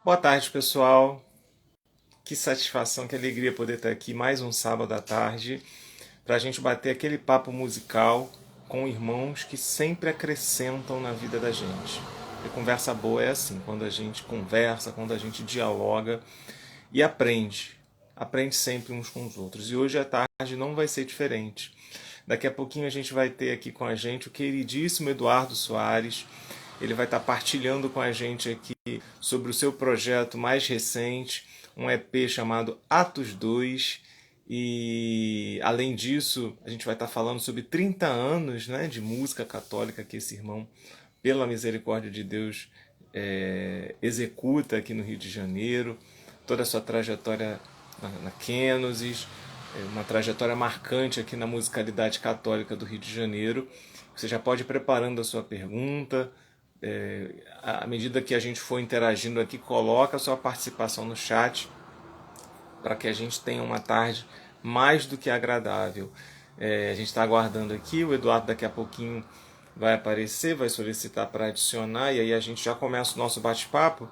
Boa tarde, pessoal. Que satisfação, que alegria poder estar aqui mais um sábado à tarde para a gente bater aquele papo musical com irmãos que sempre acrescentam na vida da gente. E conversa boa é assim, quando a gente conversa, quando a gente dialoga e aprende. Aprende sempre uns com os outros. E hoje à tarde não vai ser diferente. Daqui a pouquinho a gente vai ter aqui com a gente o queridíssimo Eduardo Soares. Ele vai estar partilhando com a gente aqui sobre o seu projeto mais recente, um EP chamado Atos 2. E além disso, a gente vai estar falando sobre 30 anos, né, de música católica que esse irmão, pela misericórdia de Deus, executa aqui no Rio de Janeiro, toda a sua trajetória na Kenosis, uma trajetória marcante aqui na musicalidade católica do Rio de Janeiro. Você já pode ir preparando a sua pergunta. À medida que a gente for interagindo aqui, coloca a sua participação no chat para que a gente tenha uma tarde mais do que agradável. A gente está aguardando aqui, o Eduardo daqui a pouquinho vai aparecer, vai solicitar para adicionar, e aí a gente já começa o nosso bate-papo.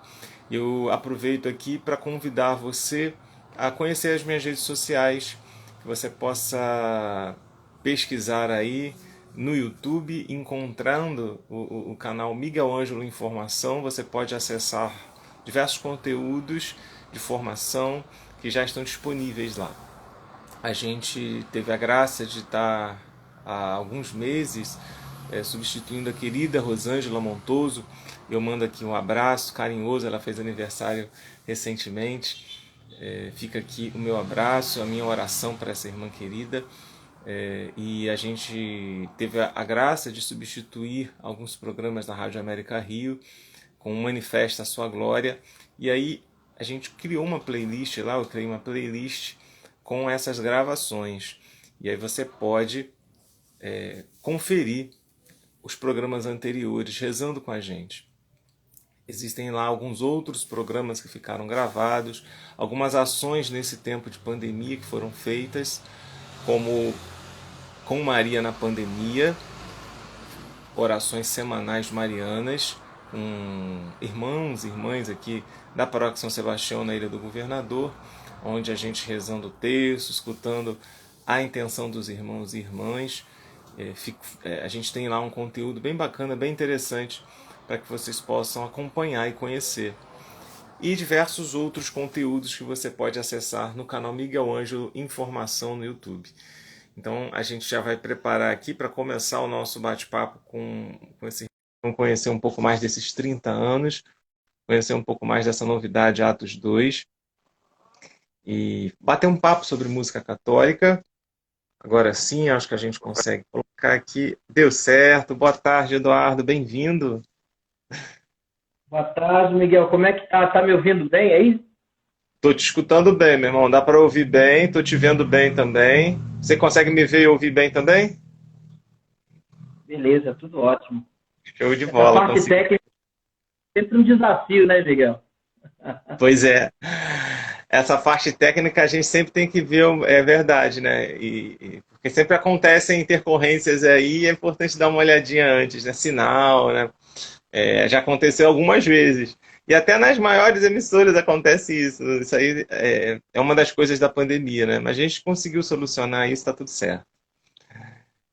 Eu aproveito aqui para convidar você a conhecer as minhas redes sociais, que você possa pesquisar aí no YouTube, encontrando o canal Miguel Ângelo Informação, você pode acessar diversos conteúdos de formação que já estão disponíveis lá. A gente teve a graça de estar há alguns meses substituindo a querida Rosângela Montoso. Eu mando aqui um abraço carinhoso, ela fez aniversário recentemente. Fica aqui o meu abraço, a minha oração para essa irmã querida. E a gente teve a graça de substituir alguns programas da Rádio América Rio com o Manifesta a Sua Glória. E aí a gente criou uma playlist lá, eu criei uma playlist com essas gravações. E aí você pode conferir os programas anteriores rezando com a gente. Existem lá alguns outros programas que ficaram gravados, algumas ações nesse tempo de pandemia que foram feitas, como Com Maria na Pandemia, orações semanais marianas, com irmãos e irmãs aqui da Paróquia São Sebastião na Ilha do Governador, onde a gente rezando o texto, escutando a intenção dos irmãos e irmãs. A gente tem lá um conteúdo bem bacana, bem interessante, para que vocês possam acompanhar e conhecer. E diversos outros conteúdos que você pode acessar no canal Miguel Ângelo Informação no YouTube. Então a gente já vai preparar aqui para começar o nosso bate-papo com esse. Vamos conhecer um pouco mais desses 30 anos, conhecer um pouco mais dessa novidade Atos 2 e bater um papo sobre música católica. Agora sim, acho que a gente consegue colocar aqui. Deu certo. Boa tarde, Eduardo. Bem-vindo. Boa tarde, Miguel. Como é que tá? Tá me ouvindo bem aí? Tô te escutando bem, meu irmão. Dá para ouvir bem. Tô te vendo bem também. Você consegue me ver e ouvir bem também? Beleza, tudo ótimo. Show de Essa bola. parte Consegui. técnica é sempre um desafio, né, Miguel? Pois é. Essa parte técnica a gente sempre tem que ver, é verdade, né? Porque sempre acontecem intercorrências aí, é importante dar uma olhadinha antes, né? Sinal, né? Já aconteceu algumas vezes. E até nas maiores emissoras acontece isso. Isso aí é uma das coisas da pandemia, né? Mas a gente conseguiu solucionar isso, tá tudo certo.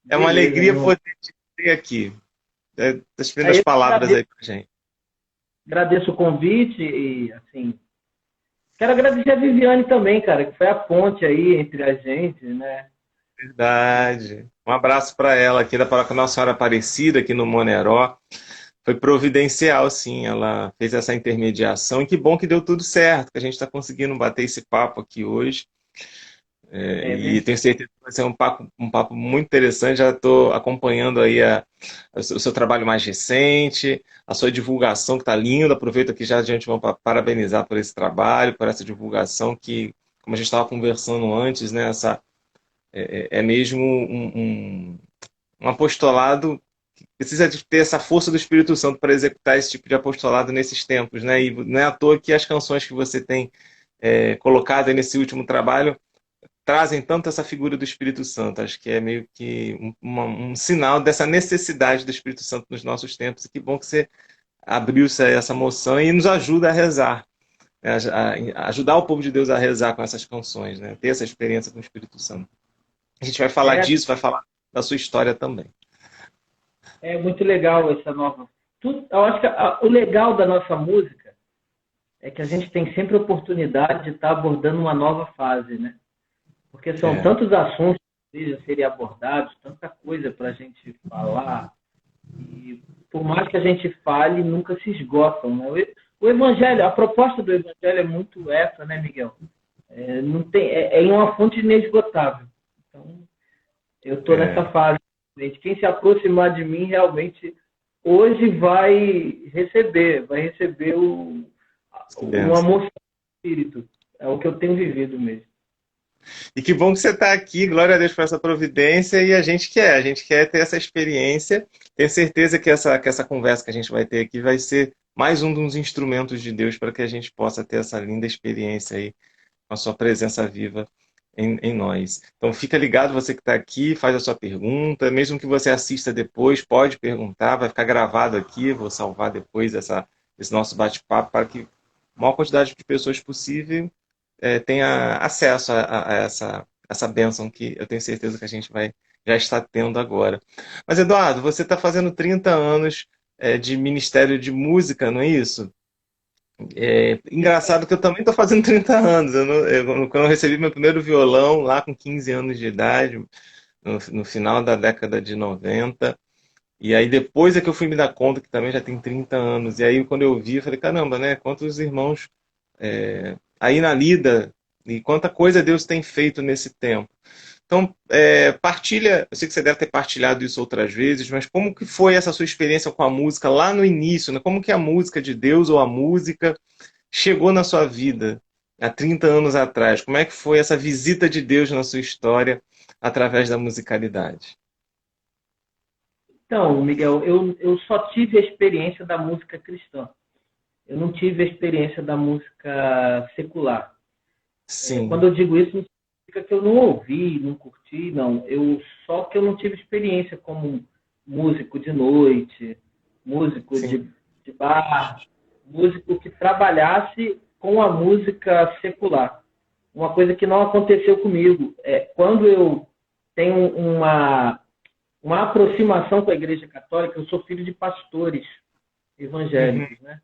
É uma Beleza, alegria irmão. poder te ter aqui. As primeiras Aí eu palavras agradeço, aí pra gente. agradeço o convite e, assim, quero agradecer a Viviane também, cara, que foi a ponte aí entre a gente, né? Verdade. Um abraço para ela aqui da Paróquia Nossa Senhora Aparecida, aqui no Moneró. Foi providencial, sim. Ela fez essa intermediação e que bom que deu tudo certo, que a gente está conseguindo bater esse papo aqui hoje. É E verdade. tenho certeza que vai ser um papo muito interessante. Já estou acompanhando aí o seu trabalho mais recente, a sua divulgação que está linda. Aproveito aqui já a gente vai parabenizar por esse trabalho, por essa divulgação que, como a gente estava conversando antes, né, é mesmo um apostolado que precisa de ter essa força do Espírito Santo para executar esse tipo de apostolado nesses tempos, né? E não é à toa que as canções que você tem colocado aí nesse último trabalho trazem tanto essa figura do Espírito Santo. Acho que é meio que um sinal dessa necessidade do Espírito Santo nos nossos tempos. E que bom que você abriu essa moção e nos ajuda a rezar. né, ajudar o povo de Deus a rezar com essas canções, né? Ter essa experiência com o Espírito Santo. A gente vai falar É, disso, vai falar da sua história também. é muito legal essa nova. Eu acho que o legal da nossa música é que a gente tem sempre a oportunidade de estar abordando uma nova fase, né? Porque são É, tantos assuntos que precisam serem abordados, tanta coisa para a gente falar, e por mais que a gente fale, nunca se esgotam, né? O Evangelho, a proposta do Evangelho é muito essa, né, Miguel? Não tem, é em uma fonte inesgotável. Então, eu estou nessa é, fase. Quem se aproximar de mim realmente hoje vai receber que o benção. amor do Espírito. É o que eu tenho vivido mesmo. E que bom que você está aqui, glória a Deus por essa providência, e a gente quer ter essa experiência. Tenho certeza que essa conversa que a gente vai ter aqui vai ser mais um dos instrumentos de Deus para que a gente possa ter essa linda experiência aí, com a sua presença viva em nós. Então fica ligado, você que está aqui, faz a sua pergunta, mesmo que você assista depois, pode perguntar, vai ficar gravado aqui, vou salvar depois esse nosso bate-papo para que a maior quantidade de pessoas possível tenha acesso essa bênção que eu tenho certeza que a gente vai já está tendo agora. Mas, Eduardo, você está fazendo 30 anos de Ministério de Música, não é isso? Engraçado que eu também estou fazendo 30 anos. Quando eu recebi meu primeiro violão, lá com 15 anos de idade, no final da década de 90, e aí depois é que eu fui me dar conta que também já tem 30 anos. E aí quando eu vi, eu falei, caramba, né? Quantos irmãos aí na lida e quanta coisa Deus tem feito nesse tempo. Então, partilha, eu sei que você deve ter partilhado isso outras vezes, mas como que foi essa sua experiência com a música lá no início, né? Como que a música de Deus ou a música chegou na sua vida há 30 anos atrás? Como é que foi essa visita de Deus na sua história através da musicalidade? Então, Miguel, eu só tive a experiência da música cristã. Eu não tive a experiência da música secular. Sim, Quando eu digo isso, não significa que eu não ouvi, não curti, não. Só que eu não tive experiência como músico de noite, músico sim. de bar, músico que trabalhasse com a música secular. Uma coisa que não aconteceu comigo. Quando eu tenho uma aproximação com a Igreja Católica, eu sou filho de pastores Uhum, evangélicos, né?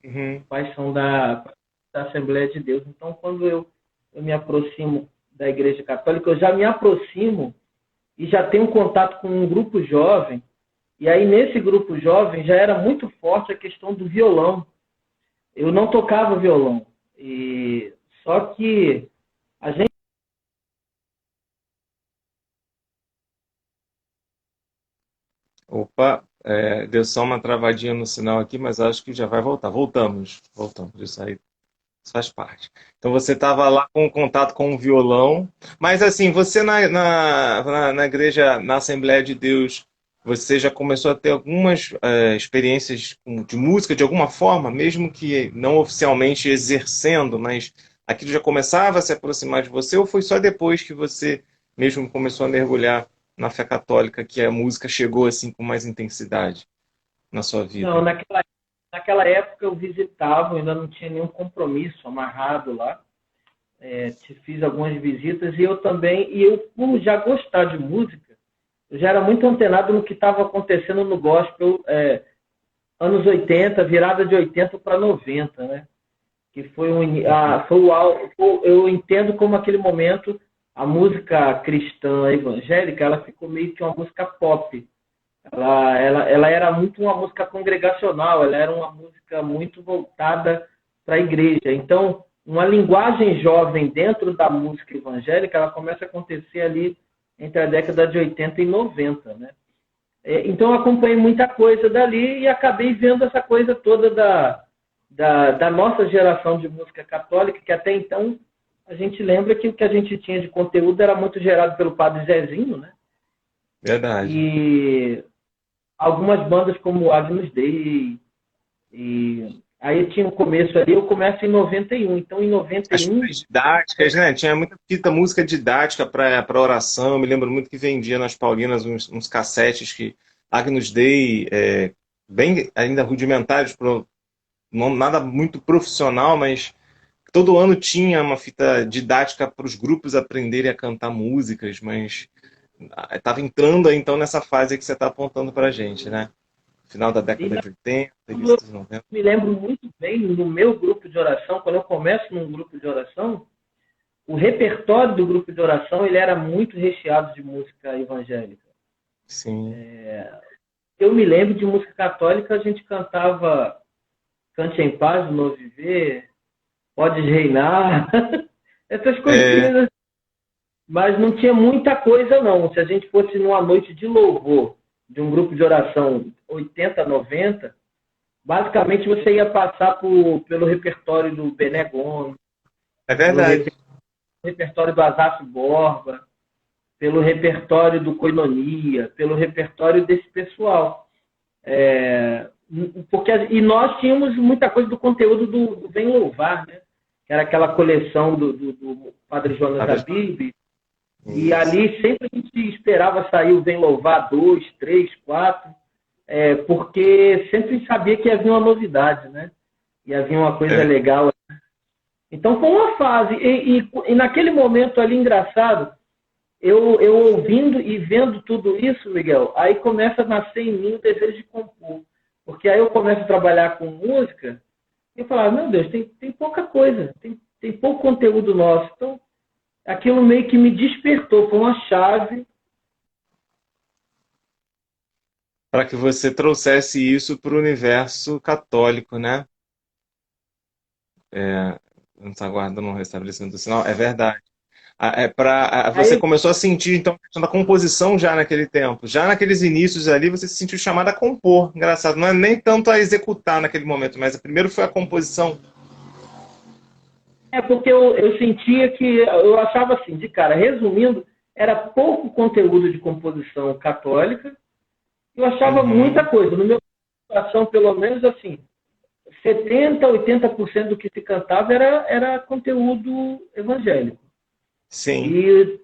uhum. Pais são da Assembleia de Deus. Então, quando eu me aproximo da Igreja Católica, eu já me aproximo e já tenho contato com um grupo jovem. E aí, nesse grupo jovem, já era muito forte a questão do violão. Eu não tocava violão. Só que a gente. Opa, deu só uma travadinha no sinal aqui, mas acho que já vai voltar. Voltamos. Isso faz parte. Então você estava lá com contato com o violão, mas assim, você na igreja, na Assembleia de Deus, você já começou a ter algumas experiências de música de alguma forma, mesmo que não oficialmente exercendo, mas aquilo já começava a se aproximar de você, ou foi só depois que você mesmo começou a mergulhar na fé católica que a música chegou assim com mais intensidade na sua Não, vida? naquela época eu visitava, eu ainda não tinha nenhum compromisso amarrado lá. Te fiz algumas visitas e eu também, por já gostar de música, eu já era muito antenado no que estava acontecendo no gospel, anos 80, virada de 80 para 90, né? Que foi eu entendo como aquele momento a música cristã evangélica, ela ficou meio que uma música pop. Ela era muito uma música congregacional, ela era uma música muito voltada para a igreja. Então, uma linguagem jovem dentro da música evangélica, ela começa a acontecer ali entre a década de 80 e 90, né? Então, eu acompanhei muita coisa dali e acabei vendo essa coisa toda da nossa geração de música católica, que até então a gente lembra que o que a gente tinha de conteúdo era muito gerado pelo Padre Zezinho, né? Verdade. E algumas bandas como Agnus Dei, e aí tinha um começo ali, eu começo em 91, então em As 91, fitas didáticas, né? Tinha muita fita, música didática para oração. Eu me lembro muito que vendia nas Paulinas uns cassetes que Agnus Dei, bem ainda rudimentares, nada muito profissional, mas todo ano tinha uma fita didática para os grupos aprenderem a cantar músicas, mas estava entrando aí, então nessa fase que você está apontando para a gente, né? Final da E década na- de 80, início eu dos 90. me lembro muito bem no meu grupo de oração, quando eu começo num grupo de oração, o repertório do grupo de oração ele era muito recheado de música evangélica. Sim. Eu me lembro de música católica, a gente cantava Cante em Paz, o Novo Viver, Podes Reinar, essas É, coisinhas, mas não tinha muita coisa não. Se a gente fosse numa noite de louvor de um grupo de oração 80, 90, basicamente você ia passar pelo repertório do Bené Gomes, é pelo verdade. repertório do Asaf Borba, pelo repertório do Coinonia, pelo repertório desse pessoal. E nós tínhamos muita coisa do conteúdo do Vem Louvar, né? Que era aquela coleção do Padre Jonas Abib, e Isso. ali sempre a gente esperava sair o Vem Louvar 2, 3, 4, porque sempre sabia que havia uma novidade, né? E havia uma coisa É, legal. Então foi uma fase. E naquele momento ali, engraçado, eu ouvindo e vendo tudo isso, Miguel, aí começa a nascer em mim o desejo de compor. Porque aí eu começo a trabalhar com música e eu falo, meu Deus, tem pouca coisa, tem pouco conteúdo nosso. Então, aquilo meio que me despertou, foi uma chave. para que você trouxesse isso para o universo católico, né? Não está aguardando um restabelecimento do sinal. É verdade. Você Aí começou a sentir, então, a questão da composição já naquele tempo. Já naqueles inícios ali, você se sentiu chamado a compor. Engraçado. Não é nem tanto a executar naquele momento, mas primeiro foi a composição. porque eu sentia que, eu achava assim, de cara, resumindo, era pouco conteúdo de composição católica, eu achava muita Uhum. coisa. No meu coração, pelo menos, assim, 70, 80% do que se cantava era conteúdo evangélico. Sim, E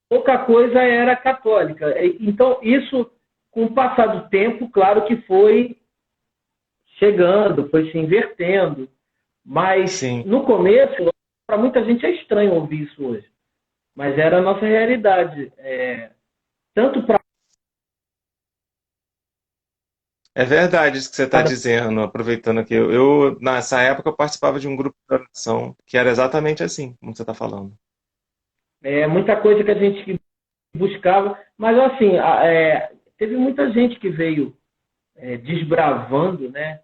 pouca coisa era católica. Então, isso, com o passar do tempo, claro que foi chegando, foi se invertendo. Mas, sim. no começo, para muita gente é estranho ouvir isso hoje. Mas era a nossa realidade. Tanto para É verdade isso que você está cada. dizendo, aproveitando aqui. Nessa época, eu participava de um grupo de oração que era exatamente assim, como você está falando. Muita coisa que a gente buscava. Mas, assim, teve muita gente que veio desbravando, né,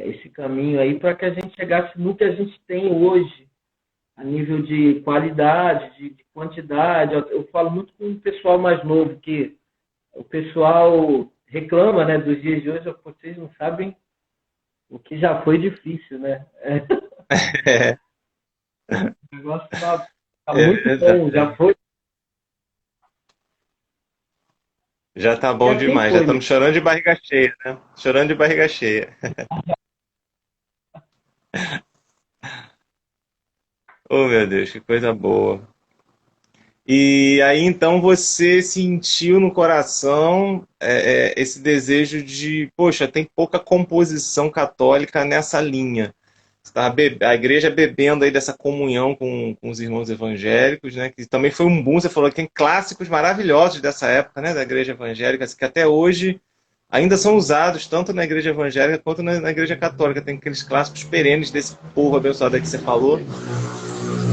esse caminho aí para que a gente chegasse no que a gente tem hoje, a nível de qualidade, de quantidade. Eu falo muito com o pessoal mais novo, que o pessoal reclama, né, dos dias de hoje, vocês não sabem o que já foi difícil, né? O negócio tá É muito bom, já verdade. foi, Já tá e bom assim demais, já foi. estamos chorando de barriga cheia, né? Chorando de barriga cheia. Oh, meu Deus, que coisa boa. E aí então você sentiu no coração esse desejo de, poxa, tem pouca composição católica nessa linha. A igreja bebendo aí dessa comunhão com os irmãos evangélicos, né? Que também foi um boom, você falou que tem clássicos maravilhosos dessa época, né? Da igreja evangélica, assim, que até hoje ainda são usados tanto na igreja evangélica quanto na igreja católica. Tem aqueles clássicos perenes desse povo abençoado aí que você falou.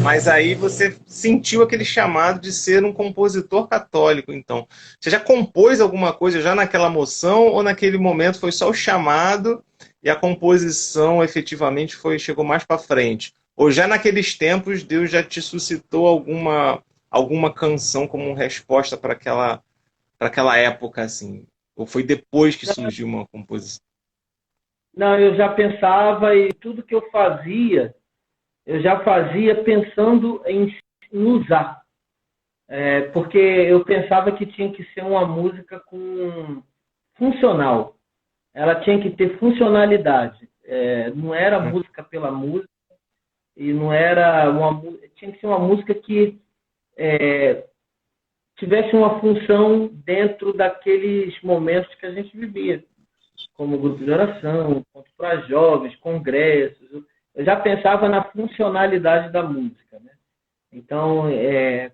Mas aí você sentiu aquele chamado de ser um compositor católico, então. Você já compôs alguma coisa já naquela moção ou naquele momento foi só o chamado e a composição efetivamente chegou mais para frente? Ou já naqueles tempos Deus já te suscitou alguma canção como resposta para aquela época assim? Ou foi depois que surgiu uma composição? Não, eu já pensava e tudo que eu já fazia pensando em usar. Porque eu pensava que tinha que ser uma música com funcional. Ela tinha que ter funcionalidade. Não era música pela música e não era tinha que ser uma música que tivesse uma função dentro daqueles momentos que a gente vivia, como grupo de oração, encontro para jovens, congressos. eu já pensava na funcionalidade da música, né? Então,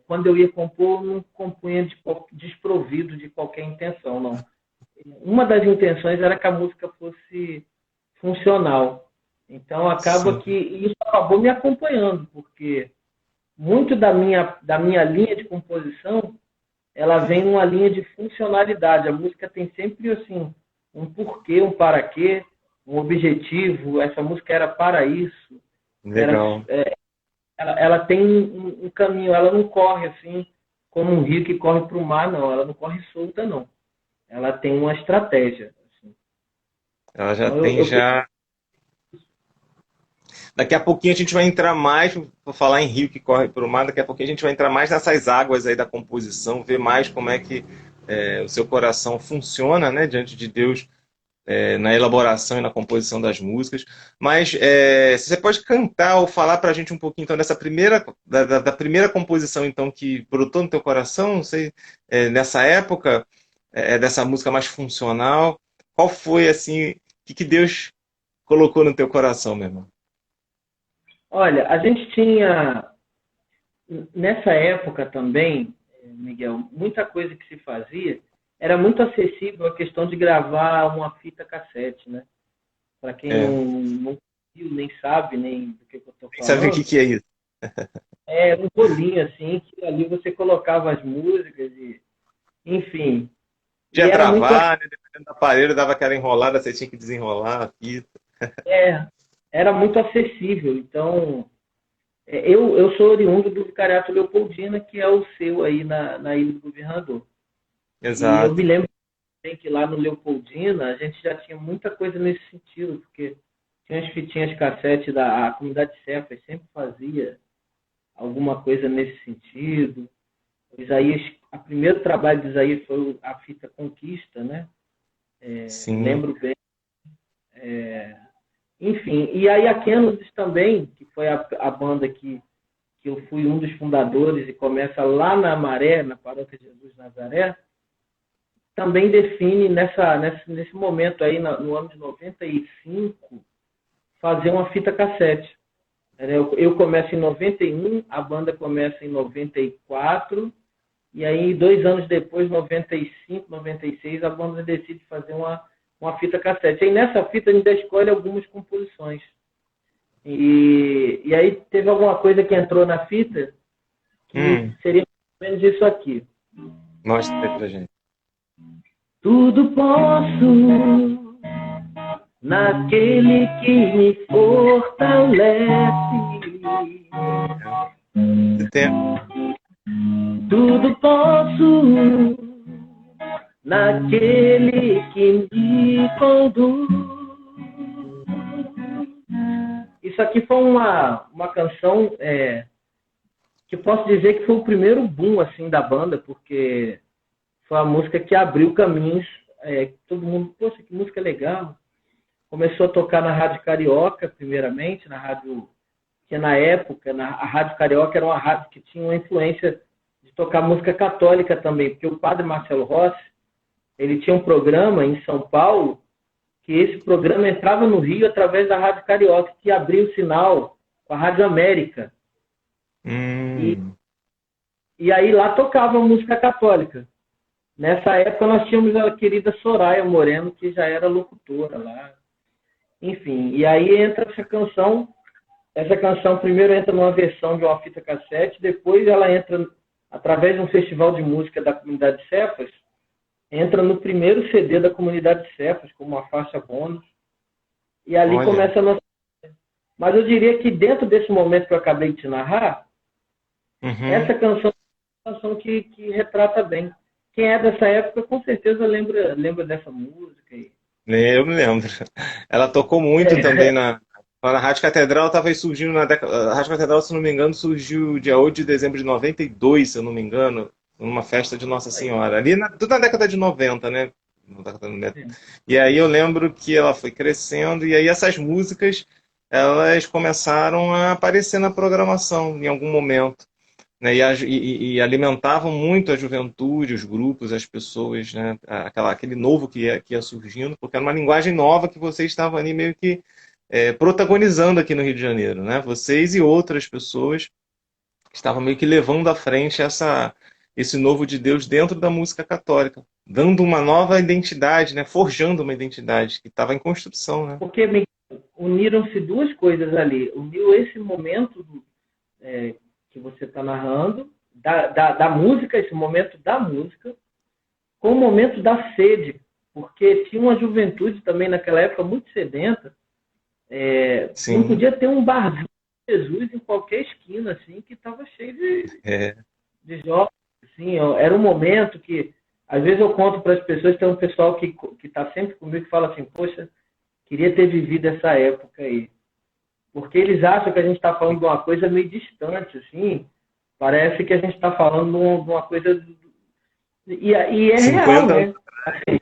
quando eu ia compor, eu não compunha desprovido de qualquer intenção, não. Uma das intenções era que a música fosse funcional. Então, acaba Sim, que isso acabou me acompanhando, porque muito da minha linha de composição, ela vem numa linha de funcionalidade. A música tem sempre assim um porquê, um para quê, um objetivo. Essa música era para isso. Era, legal. ela tem um caminho. Ela não corre assim como um rio que corre para o mar, não. Ela não corre solta, não. Ela tem uma estratégia. Assim. Ela já Então tem já. Daqui a pouquinho a gente vai entrar mais, vou falar em rio que corre pelo mar, daqui a pouquinho a gente vai entrar mais nessas águas aí da composição, ver mais como é que o seu coração funciona, né, diante de Deus, na elaboração e na composição das músicas. Mas se você pode cantar ou falar para a gente um pouquinho então dessa primeira, da primeira composição então que brotou no teu coração, não sei, nessa época, dessa música mais funcional, qual foi assim, o que Deus colocou no teu coração, meu irmão? Olha, a gente tinha, nessa época também, Miguel, muita coisa que se fazia era muito acessível a questão de gravar uma fita cassete, né? Para quem É, não viu, nem sabe nem do que eu estou sabe o falando, que é isso? é um rolinho assim, que ali você colocava as músicas, enfim. E Podia era muito, travar, né? Dependendo do aparelho, dava aquela enrolada, você tinha que desenrolar a fita. é, era muito acessível. Então, eu sou oriundo do Vicariato Leopoldina, que é o seu aí na Ilha do Governador. E eu me Exato. lembro bem que lá no Leopoldina a gente já tinha muita coisa nesse sentido, porque tinha as fitinhas cassete da a comunidade Cefas sempre fazia alguma coisa nesse sentido. O Isaías, o primeiro trabalho de Isaías foi a fita Conquista, né? Sim. Lembro bem. Enfim, e aí a Kennedy também, que foi a banda que eu fui um dos fundadores e começa lá na Maré, na Paróquia Jesus Nazaré, também define nesse momento aí, no ano de 95, fazer uma fita cassete. Eu começo em 91, a banda começa em 94, e aí 2 anos depois, 95, 96, a banda decide fazer uma fita cassete. E aí nessa fita a gente escolhe algumas composições. E aí teve alguma coisa que entrou na fita que Hum, seria mais ou menos isso aqui. mostra aí pra gente. Tudo posso naquele que me fortalece. Você tem... Tudo posso naquele que me conduz. Isso aqui foi uma canção que posso dizer que foi o primeiro boom assim da banda, porque foi a música que abriu caminhos. Todo mundo, poxa, que música legal. Começou a tocar na Rádio Carioca, primeiramente, na rádio que na época, a Rádio Carioca era uma rádio que tinha uma influência de tocar música católica também, porque o padre Marcelo Rossi, ele tinha um programa em São Paulo, que esse programa entrava no Rio através da Rádio Carioca, que abria o sinal com a Rádio América. E, Hum, e aí lá tocava música católica. Nessa época nós tínhamos a querida Soraya Moreno, que já era locutora lá. Enfim, e aí entra essa canção. Essa canção primeiro entra numa versão de uma fita cassete, depois ela entra, através de um festival de música da comunidade Cefas, entra no primeiro CD da comunidade Cefas, como uma faixa bônus, e ali olha. começa a nossa... Mas eu diria que dentro desse momento que eu acabei de te narrar, Uhum. essa canção é uma canção que retrata bem. Quem é dessa época, com certeza lembra dessa música. Eu me lembro. Ela tocou muito também na Rádio Catedral, estava aí surgindo na década. A Rádio Catedral, se não me engano, surgiu dia 8 de dezembro de 92, se eu não me engano, numa festa de Nossa Senhora. Ali, tudo na década de 90, né? E aí eu lembro que ela foi crescendo, e aí essas músicas elas começaram a aparecer na programação em algum momento. Né, e alimentavam muito a juventude, os grupos, as pessoas, né, aquele novo que ia surgindo, porque era uma linguagem nova que você estava ali meio que protagonizando aqui no Rio de Janeiro, né? Vocês e outras pessoas que estavam meio que levando à frente esse novo de Deus dentro da música católica, dando uma nova identidade, né? Forjando uma identidade que estava em construção, né? Porque uniram-se duas coisas ali. Uniu esse momento que você está narrando, da música, esse momento da música, com o momento da sede, porque tinha uma juventude também naquela época muito sedenta. Não podia ter um barzinho de Jesus em qualquer esquina, assim, que estava cheio de jovens. Assim, era um momento que, às vezes eu conto para as pessoas, tem um pessoal que está sempre comigo que fala assim, poxa, queria ter vivido essa época aí. Porque eles acham que a gente está falando de uma coisa meio distante, assim, parece que a gente está falando de uma coisa... E é 50 real, né? Assim,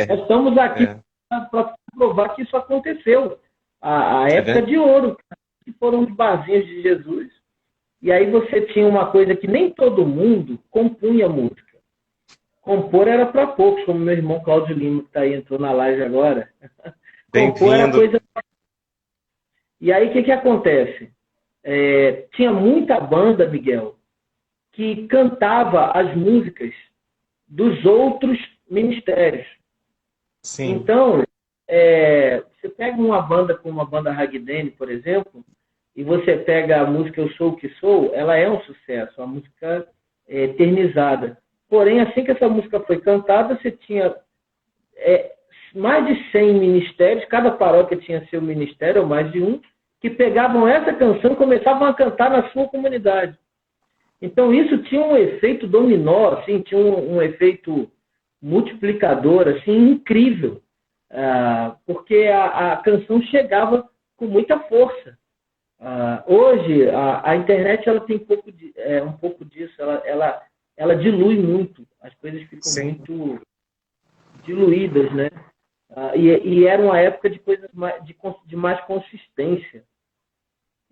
nós estamos aqui para provar que isso aconteceu. A época de ouro, que foram os barzinhos de Jesus. E aí você tinha uma coisa que nem todo mundo compunha música. Compor era para poucos, como meu irmão Cláudio Lima, que está aí, entrou na live agora. Compor era coisa... E aí o que acontece? Tinha muita banda, Miguel, que cantava as músicas dos outros ministérios. Sim. Então, você pega uma banda como a banda Ragdene, por exemplo, e você pega a música Eu Sou o Que Sou, ela é um sucesso, uma música eternizada. Porém, assim que essa música foi cantada, você tinha mais de 100 ministérios, cada paróquia tinha seu ministério, ou mais de um, que pegavam essa canção e começavam a cantar na sua comunidade. Então, isso tinha um efeito dominó, assim, tinha um efeito multiplicador, assim, incrível. Porque a canção chegava com muita força. Hoje, a internet ela tem um pouco disso, ela dilui muito, as coisas ficam muito diluídas, né? E era uma época de coisas de mais consistência.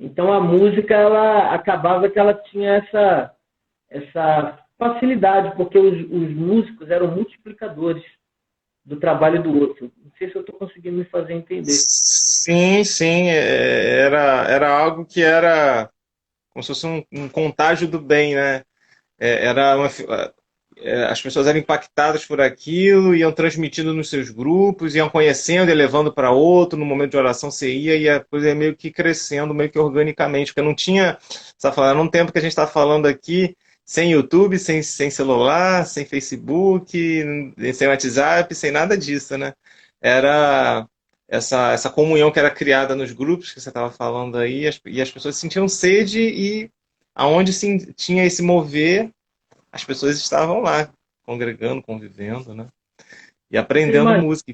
Então, a música, ela acabava que ela tinha essa facilidade, porque os músicos eram multiplicadores do trabalho do outro. Não sei se eu estou conseguindo me fazer entender. Sim, sim. Era algo que era como se fosse um contágio do bem, né? As pessoas eram impactadas por aquilo, iam transmitindo nos seus grupos, iam conhecendo e levando para outro. No momento de oração você ia e a coisa ia meio que crescendo, meio que organicamente, porque não tinha, num tempo que a gente está falando aqui, sem YouTube, sem celular, sem Facebook, sem WhatsApp, sem nada disso, né? Era essa comunhão que era criada nos grupos que você estava falando aí, e as pessoas sentiam sede e aonde tinha esse mover, as pessoas estavam lá, congregando, convivendo, né? E aprendendo música.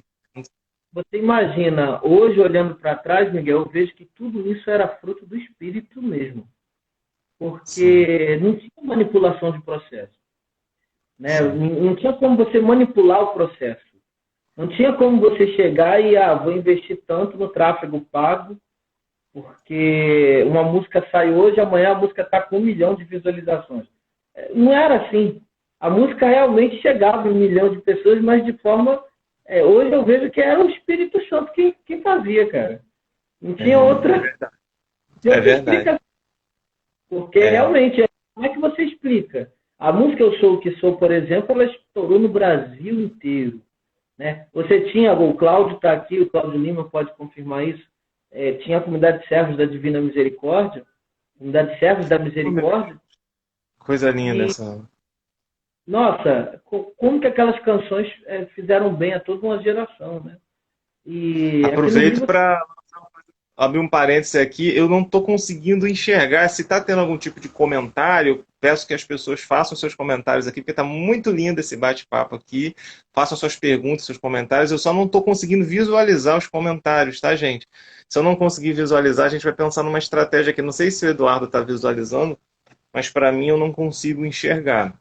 Você imagina, hoje olhando para trás, Miguel, eu vejo que tudo isso era fruto do Espírito mesmo. Porque não tinha manipulação de processo. Né? Não tinha como você manipular o processo. Não tinha como você chegar e, vou investir tanto no tráfego pago, porque uma música sai hoje, amanhã a música está com 1 milhão de visualizações. Não era assim. A música realmente chegava em 1 milhão de pessoas, mas de forma... hoje eu vejo que era o Espírito Santo que fazia, cara. Não tinha outra... É verdade. Porque realmente, como é que você explica? A música Eu Sou o Que Sou, por exemplo, ela estourou no Brasil inteiro. Né? Você tinha, o Cláudio está aqui, o Cláudio Lima pode confirmar isso, tinha a comunidade de servos da Divina Misericórdia, comunidade de servos da Misericórdia. Coisa linda essa. Nossa, como que aquelas canções fizeram bem a toda uma geração, né? E aproveito para abrir um parênteses aqui, eu não estou conseguindo enxergar, se está tendo algum tipo de comentário, peço que as pessoas façam seus comentários aqui, porque está muito lindo esse bate-papo aqui, façam suas perguntas, seus comentários, eu só não estou conseguindo visualizar os comentários, tá, gente? Se eu não conseguir visualizar, a gente vai pensar numa estratégia aqui, não sei se o Eduardo está visualizando, mas para mim eu não consigo enxergar.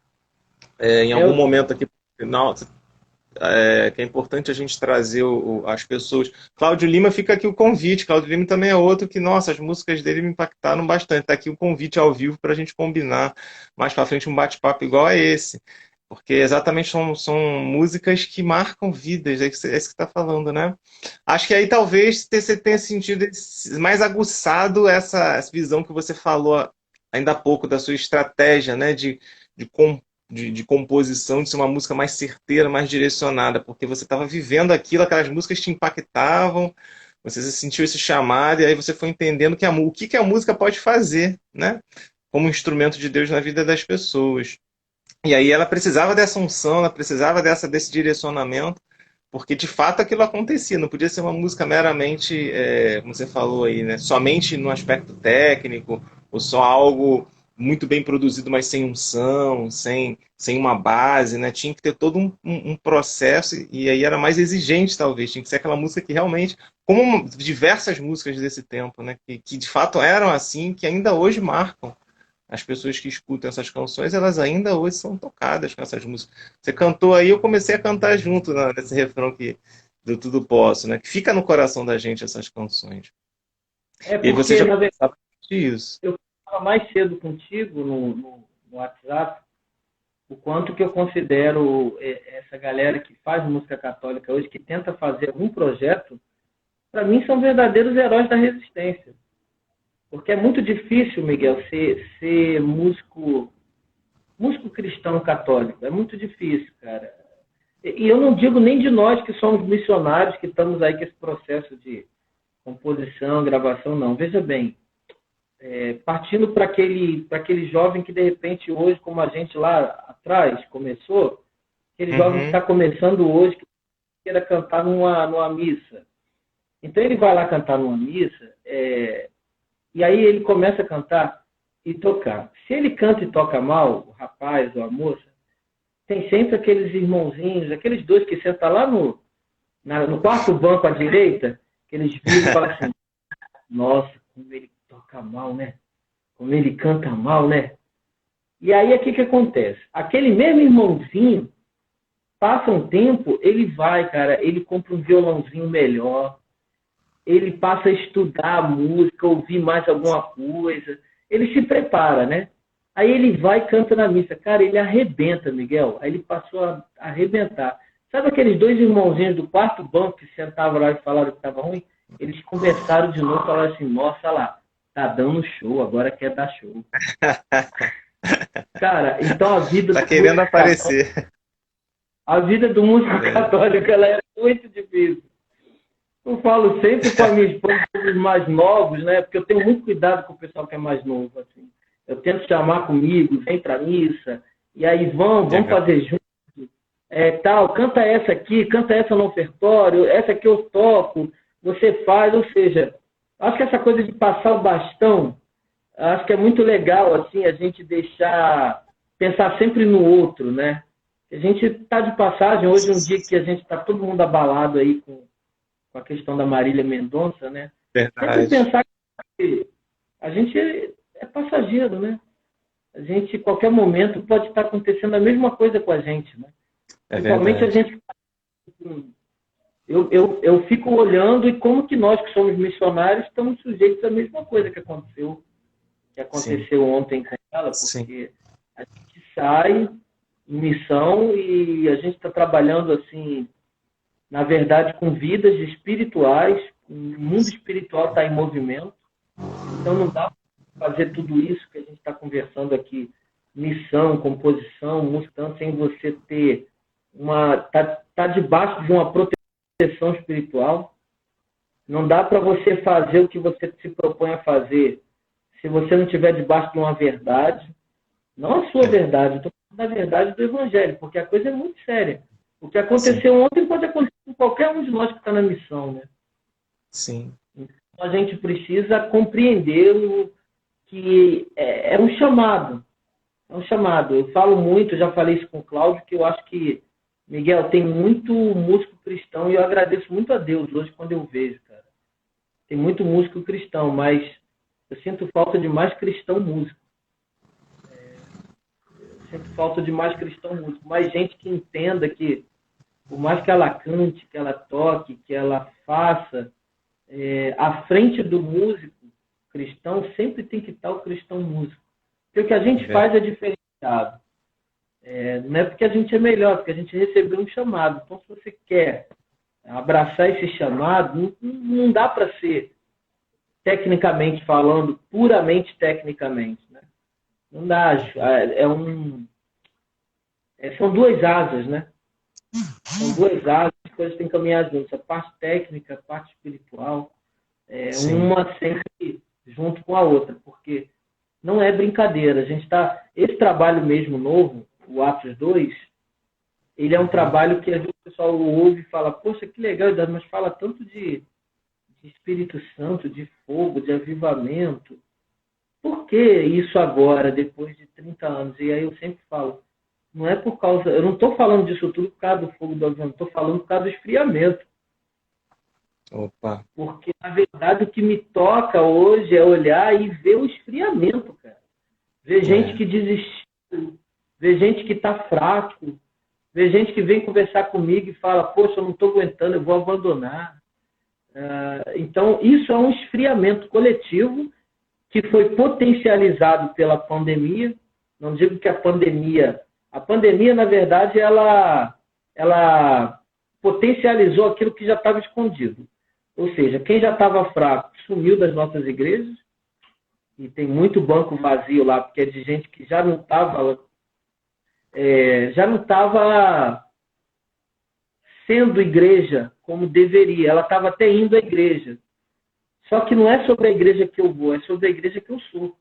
Em algum momento aqui, no final, que é importante a gente trazer as pessoas. Cláudio Lima, fica aqui o convite. Cláudio Lima também é outro que, nossa, as músicas dele me impactaram bastante. Está aqui o convite ao vivo para a gente combinar mais para frente um bate-papo igual a esse. Porque exatamente são músicas que marcam vidas, é isso que você está falando, né? Acho que aí talvez você tenha sentido mais aguçado essa visão que você falou ainda há pouco da sua estratégia, né? De, com- de composição, de ser uma música mais certeira, mais direcionada, porque você estava vivendo aquilo, aquelas músicas te impactavam, você sentiu esse chamado, e aí você foi entendendo o que que a música pode fazer, né? Como instrumento de Deus na vida das pessoas. E aí ela precisava dessa unção, ela precisava desse direcionamento, porque de fato aquilo acontecia, não podia ser uma música meramente, como você falou aí, né, somente no aspecto técnico, ou só algo muito bem produzido, mas sem unção, sem uma base, né? Tinha que ter todo um processo, e aí era mais exigente, talvez, tinha que ser aquela música que realmente, como diversas músicas desse tempo, né, que de fato eram assim, que ainda hoje marcam as pessoas que escutam essas canções, elas ainda hoje são tocadas com essas músicas. Você cantou aí, eu comecei a cantar junto nesse refrão do Tudo Posso, né? Que fica no coração da gente essas canções. É E aí você porque, já na verdade, sabe disso. eu falava mais cedo contigo no WhatsApp o quanto que eu considero essa galera que faz música católica hoje, que tenta fazer algum projeto, para mim são verdadeiros heróis da resistência. Porque é muito difícil, Miguel, ser músico cristão católico. É muito difícil, cara. E eu não digo nem de nós que somos missionários, que estamos aí com esse processo de composição, gravação, não. Veja bem, partindo para aquele jovem que, de repente, hoje, como a gente lá atrás começou, aquele jovem que está Uhum. começando hoje, que queira cantar numa missa. Então, ele vai lá cantar numa missa, e aí ele começa a cantar e tocar. Se ele canta e toca mal, o rapaz ou a moça, tem sempre aqueles irmãozinhos, aqueles dois que sentam lá no quarto banco à direita, que eles viram e falam assim, nossa, como ele toca mal, né? Como ele canta mal, né? E aí, o que que acontece? Aquele mesmo irmãozinho, passa um tempo, ele vai, cara, ele compra um violãozinho melhor, ele passa a estudar a música, ouvir mais alguma coisa, ele se prepara, né? Aí ele vai e canta na missa. Cara, ele arrebenta, Miguel. Aí ele passou a arrebentar. Sabe aqueles dois irmãozinhos do quarto banco que sentavam lá e falaram que estava ruim? Eles conversaram de novo e falaram assim, nossa lá, tá dando show, agora quer dar show. Cara, então Tá querendo aparecer. a vida do músico É. católico ela é muito difícil. Eu falo sempre com a minha esposa sobre os mais novos, né? Porque eu tenho muito cuidado com o pessoal que é mais novo. Assim. Eu tento chamar comigo, vem pra missa, e aí vamos Legal. fazer junto. Tal, canta essa aqui, canta essa no ofertório, essa aqui eu toco, você faz, ou seja, acho que essa coisa de passar o bastão, acho que é muito legal, assim, a gente pensar sempre no outro, né? A gente está de passagem, hoje é um dia que a gente está todo mundo abalado aí com a questão da Marília Mendonça, né? Sempre Verdade. pensar que a gente é passageiro, né? A gente, em qualquer momento, pode estar acontecendo a mesma coisa com a gente, né? É Principalmente a verdade. gente. Eu fico olhando e como que nós que somos missionários estamos sujeitos à mesma coisa que Sim. aconteceu ontem com ela, Sim. porque a gente sai em missão e a gente está trabalhando assim, na verdade, com vidas espirituais, o mundo espiritual está em movimento, então não dá para fazer tudo isso que a gente está conversando aqui, missão, composição, música, sem você ter tá debaixo de uma proteção espiritual. Não dá para você fazer o que você se propõe a fazer se você não estiver debaixo de uma verdade, não a sua É. verdade, eu estou falando da verdade do Evangelho, porque a coisa é muito séria. O que Sim. aconteceu ontem pode acontecer com qualquer um de nós que está na missão, né? Sim. Então a gente precisa compreender que é um chamado. É um chamado. Eu falo muito, já falei isso com o Cláudio, que eu acho que, Miguel, tem muito músico cristão e eu agradeço muito a Deus hoje quando eu vejo, cara. Tem muito músico cristão, mas eu sinto falta de mais cristão músico. Eu sinto falta de mais cristão músico. Mais gente que entenda que, por mais que ela cante, que ela toque, que ela faça, à frente do músico cristão sempre tem que estar o cristão músico. Porque o que a É gente faz verdade. é diferenciado. Não é porque a gente é melhor, porque a gente recebeu um chamado. Então, se você quer abraçar esse chamado, não dá para ser, tecnicamente falando, puramente tecnicamente, né? Não dá. São duas asas, né? São duas asas, as coisas têm que caminhar juntas. A parte técnica, a parte espiritual, uma sempre junto com a outra, porque não é brincadeira. Esse trabalho mesmo novo, o Atos 2, ele é um trabalho que às vezes o pessoal ouve e fala, poxa, que legal, mas fala tanto de Espírito Santo, de fogo, de avivamento. Por que isso agora, depois de 30 anos? E aí eu sempre falo, não é por causa... Eu não estou falando disso tudo por causa do fogo do avivamento, estou falando por causa do esfriamento. Opa. Porque, na verdade, o que me toca hoje é olhar e ver o esfriamento, cara. Ver gente que desistiu, ver gente que está fraco, ver gente que vem conversar comigo e fala, poxa, eu não estou aguentando, eu vou abandonar. Então, isso é um esfriamento coletivo que foi potencializado pela pandemia. Não digo que a pandemia, na verdade, ela potencializou aquilo que já estava escondido. Ou seja, quem já estava fraco sumiu das nossas igrejas, e tem muito banco vazio lá, porque é de gente que já não estava sendo igreja como deveria. Ela estava até indo à igreja. Só que não é sobre a igreja que eu vou, é sobre a igreja que eu sou.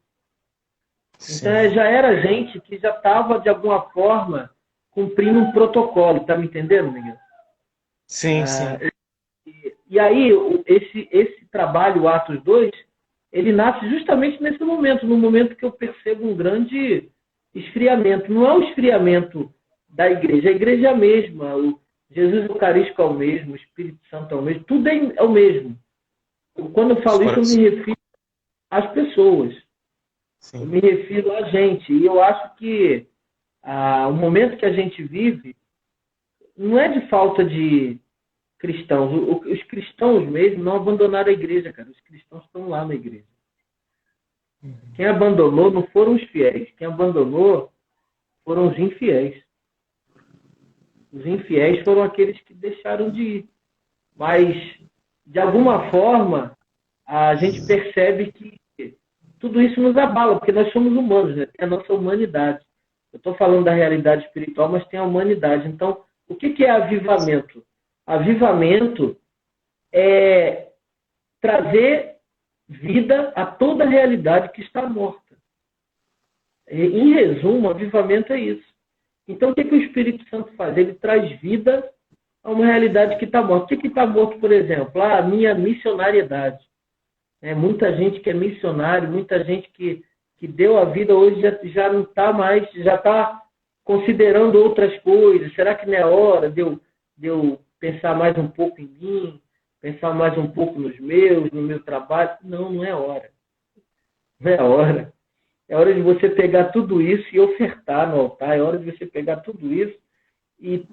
Sim. Então já era gente que já estava, de alguma forma, cumprindo um protocolo. Está me entendendo, Miguel? Sim, sim. E aí, esse trabalho, o Atos 2, ele nasce justamente nesse momento, no momento que eu percebo um grande esfriamento. Não é um esfriamento da igreja, a igreja é a mesma, o Jesus Eucarístico é o mesmo, o Espírito Santo é o mesmo, tudo é o mesmo. Quando eu falo isso, eu me refiro às pessoas. Sim. Eu me refiro a gente. E eu acho que o momento que a gente vive não é de falta de cristãos. Os cristãos mesmo não abandonaram a igreja, cara. Os cristãos estão lá na igreja. Quem abandonou não foram os fiéis. Quem abandonou foram os infiéis. Os infiéis foram aqueles que deixaram de ir. Mas, de alguma forma, a gente percebe que tudo isso nos abala, porque nós somos humanos, né? Tem a nossa humanidade. Eu estou falando da realidade espiritual, mas tem a humanidade. Então, o que é avivamento? Avivamento é trazer vida a toda a realidade que está morta. Em resumo, avivamento é isso. Então, o que o Espírito Santo faz? Ele traz vida a uma realidade que está morta. O que está morto, por exemplo? A minha missionariedade. Muita gente que é missionário, muita gente que deu a vida hoje já não está mais, já está considerando outras coisas. Será que não é hora de eu pensar mais um pouco em mim, pensar mais um pouco no meu trabalho? Não é hora. Não é hora. É hora de você pegar tudo isso e ofertar no altar. É hora de você pegar tudo isso e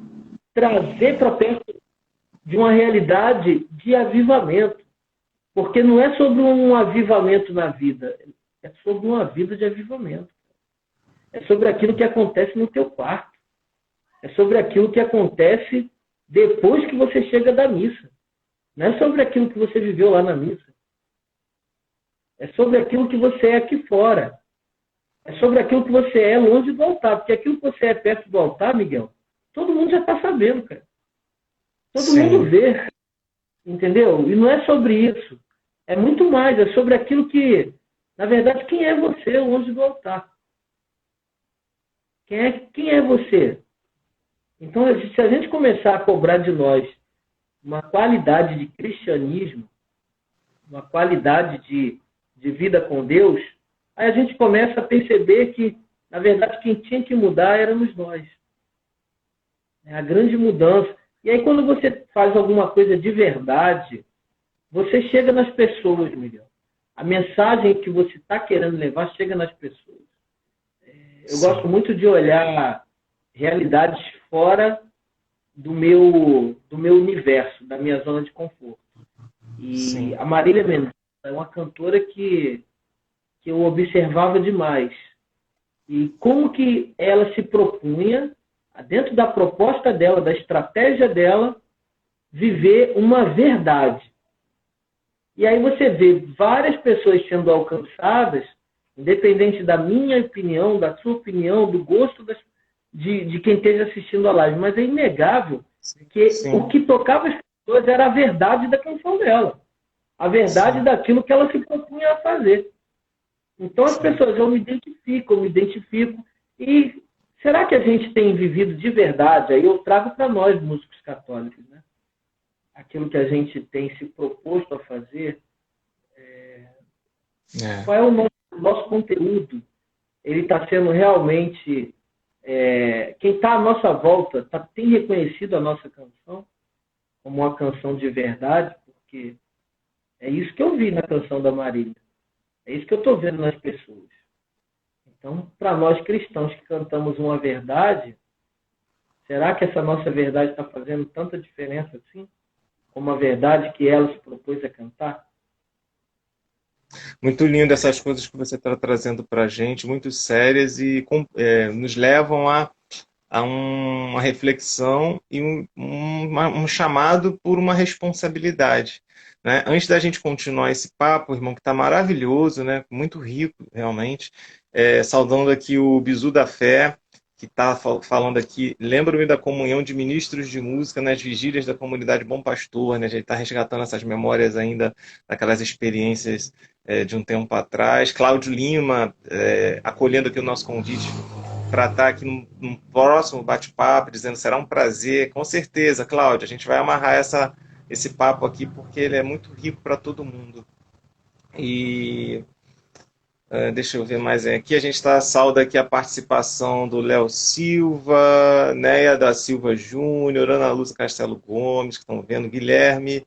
trazer para perto de uma realidade de avivamento. Porque não é sobre um avivamento na vida, é sobre uma vida de avivamento. É sobre aquilo que acontece no teu quarto. É sobre aquilo que acontece depois que você chega da missa. Não é sobre aquilo que você viveu lá na missa. É sobre aquilo que você é aqui fora. É sobre aquilo que você é longe do altar. Porque aquilo que você é perto do altar, Miguel, todo mundo já está sabendo, cara. Todo mundo vê. Entendeu? E não é sobre isso. É muito mais. É sobre aquilo que, na verdade, quem é você longe do altar? Quem é você? Então, se a gente começar a cobrar de nós uma qualidade de cristianismo, uma qualidade de vida com Deus, aí a gente começa a perceber que, na verdade, quem tinha que mudar éramos nós. É a grande mudança. E aí, quando você faz alguma coisa de verdade, você chega nas pessoas, Miguel. A mensagem que você está querendo levar chega nas pessoas. Eu gosto muito de olhar realidades fora do meu universo, da minha zona de conforto. E a Marília Mendonça é uma cantora que eu observava demais. e como que ela se propunha, dentro da proposta dela, da estratégia dela, viver uma verdade. E aí você vê várias pessoas sendo alcançadas, independente da minha opinião, da sua opinião, do gosto de quem esteja assistindo a live, mas é inegável que o que tocava as pessoas era a verdade da canção dela, a verdade daquilo que ela se propunha a fazer. Então as pessoas, eu me identifico, e será que a gente tem vivido de verdade? Aí eu trago para nós, músicos católicos, né? Aquilo que a gente tem se proposto a fazer, qual é o nosso conteúdo? Ele está sendo realmente... quem está à nossa volta tem reconhecido a nossa canção como uma canção de verdade, porque é isso que eu vi na canção da Marília. É isso que eu estou vendo nas pessoas. Então, para nós cristãos que cantamos uma verdade, será que essa nossa verdade está fazendo tanta diferença assim? Como a verdade que ela se propôs a cantar? Muito lindo essas coisas que você está trazendo para a gente, muito sérias e nos levam a uma reflexão e um chamado por uma responsabilidade. Né? Antes da gente continuar esse papo, irmão, que está maravilhoso, né? Muito rico, realmente, saudando aqui o Bizu da Fé, que está falando aqui, lembro-me da comunhão de ministros de música nas vigílias da comunidade Bom Pastor, né? A gente está resgatando essas memórias ainda, daquelas experiências de um tempo atrás. Cláudio Lima, acolhendo aqui o nosso convite para estar aqui num próximo bate-papo, dizendo será um prazer. Com certeza, Cláudio, a gente vai amarrar esse papo aqui, porque ele é muito rico para todo mundo. E deixa eu ver mais aqui. A gente salda aqui a participação do Léo Silva, Neia da Silva Júnior, Ana Lúcia Castelo Gomes, que estão vendo, Guilherme,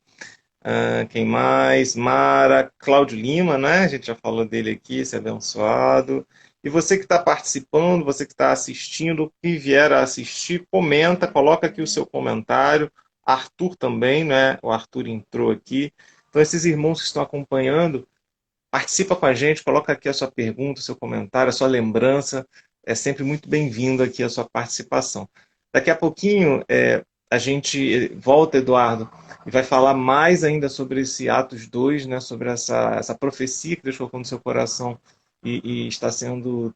quem mais? Mara, Cláudio Lima, né? A gente já falou dele aqui, esse abençoado. E você que está participando, você que está assistindo, que vier a assistir, comenta, coloca aqui o seu comentário. Arthur também, né? O Arthur entrou aqui. Então, esses irmãos que estão acompanhando, participa com a gente, coloca aqui a sua pergunta, o seu comentário, a sua lembrança. É sempre muito bem-vindo aqui a sua participação. Daqui a pouquinho, a gente volta, Eduardo, e vai falar mais ainda sobre esse Atos 2, né? Sobre essa profecia que Deus colocou no seu coração e está sendo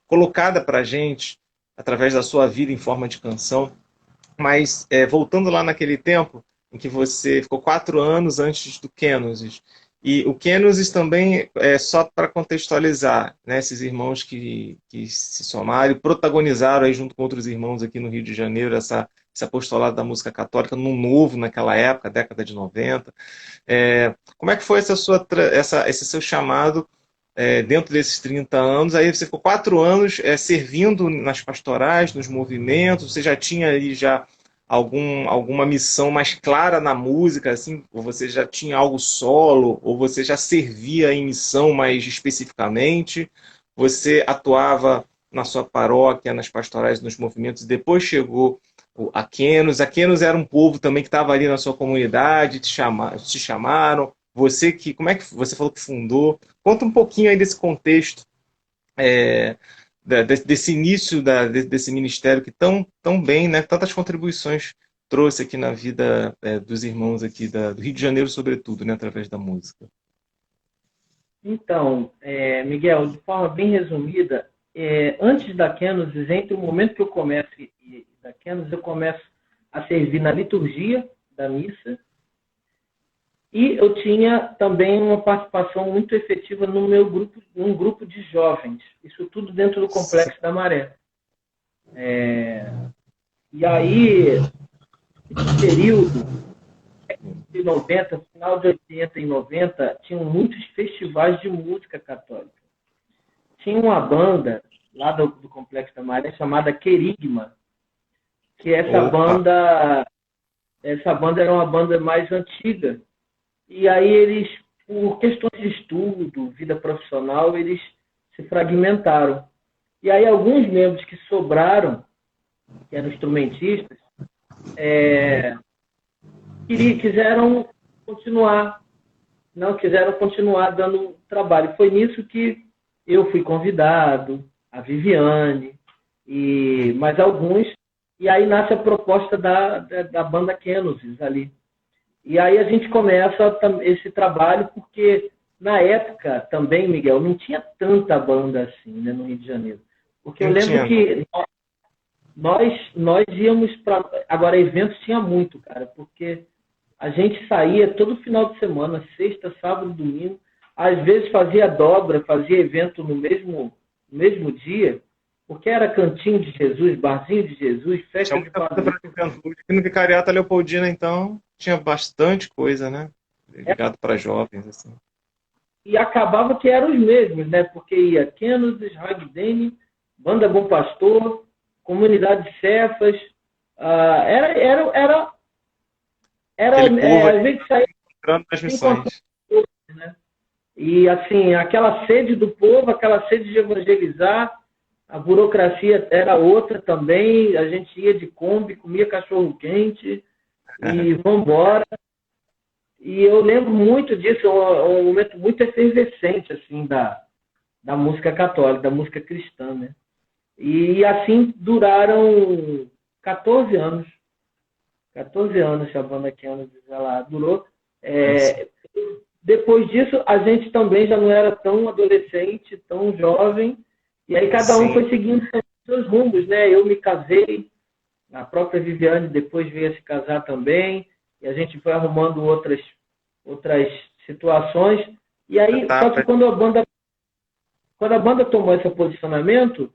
colocada para a gente através da sua vida em forma de canção. Mas, voltando lá naquele tempo em que você ficou 4 anos antes do Kenosis, e o Kenosis também, só para contextualizar, né, esses irmãos que se somaram e protagonizaram aí, junto com outros irmãos aqui no Rio de Janeiro, esse apostolado da música católica, no novo naquela época, década de 90. Como é que foi esse seu chamado dentro desses 30 anos? Aí você ficou 4 anos servindo nas pastorais, nos movimentos, você já tinha aí alguma missão mais clara na música, assim, ou você já tinha algo solo, ou você já servia em missão mais especificamente? Você atuava na sua paróquia, nas pastorais, nos movimentos, e depois chegou a Kenos. A Kenos era um povo também que estava ali na sua comunidade, te chamaram. Como é que você falou que fundou? Conta um pouquinho aí desse contexto, desse início desse ministério que tão bem, né, tantas contribuições trouxe aqui na vida dos irmãos aqui do Rio de Janeiro, sobretudo, né, através da música. Então, Miguel, de forma bem resumida, antes da Kenosis, entre o momento que eu começo da Kenosis, eu começo a servir na liturgia da missa, e eu tinha também uma participação muito efetiva no meu grupo, num grupo de jovens. Isso tudo dentro do Complexo da Maré. E aí, esse período de 90, final de 80 e 90, tinham muitos festivais de música católica. Tinha uma banda lá do Complexo da Maré chamada Querigma, que essa banda era uma banda mais antiga. E aí eles, por questões de estudo, vida profissional, eles se fragmentaram. E aí alguns membros que sobraram, que eram instrumentistas, quiseram continuar dando trabalho. Foi nisso que eu fui convidado, a Viviane, e mais alguns, e aí nasce a proposta da banda Kenosis ali. E aí a gente começa esse trabalho, porque na época também, Miguel, não tinha tanta banda assim, né, no Rio de Janeiro. Porque eu lembro que nós íamos para... Agora, eventos tinha muito, cara, porque a gente saía todo final de semana, sexta, sábado, domingo, às vezes fazia dobra, fazia evento no mesmo dia, porque era Cantinho de Jesus, Barzinho de Jesus, festa de padroeiro. Aqui no Vicariato Leopoldina, então, tinha bastante coisa, né? Ligado para jovens, assim. E acabava que eram os mesmos, né? Porque ia Kenosis, Ragdene, Banda Bom Pastor, Comunidade de Cefas, a gente saía nas missões. Né? E assim, aquela sede do povo, aquela sede de evangelizar, a burocracia era outra também, a gente ia de Kombi, comia cachorro-quente e vambora. E eu lembro muito disso, um momento muito efervescente assim, da música católica, da música cristã, né? E assim duraram 14 anos. 14 anos a banda Kenosis, ela durou. Depois disso, a gente também já não era tão adolescente, tão jovem, e aí cada um foi seguindo seus rumos, né? Eu me casei, a própria Viviane depois veio a se casar também, e a gente foi arrumando outras situações. E aí, só que quando a banda tomou esse posicionamento,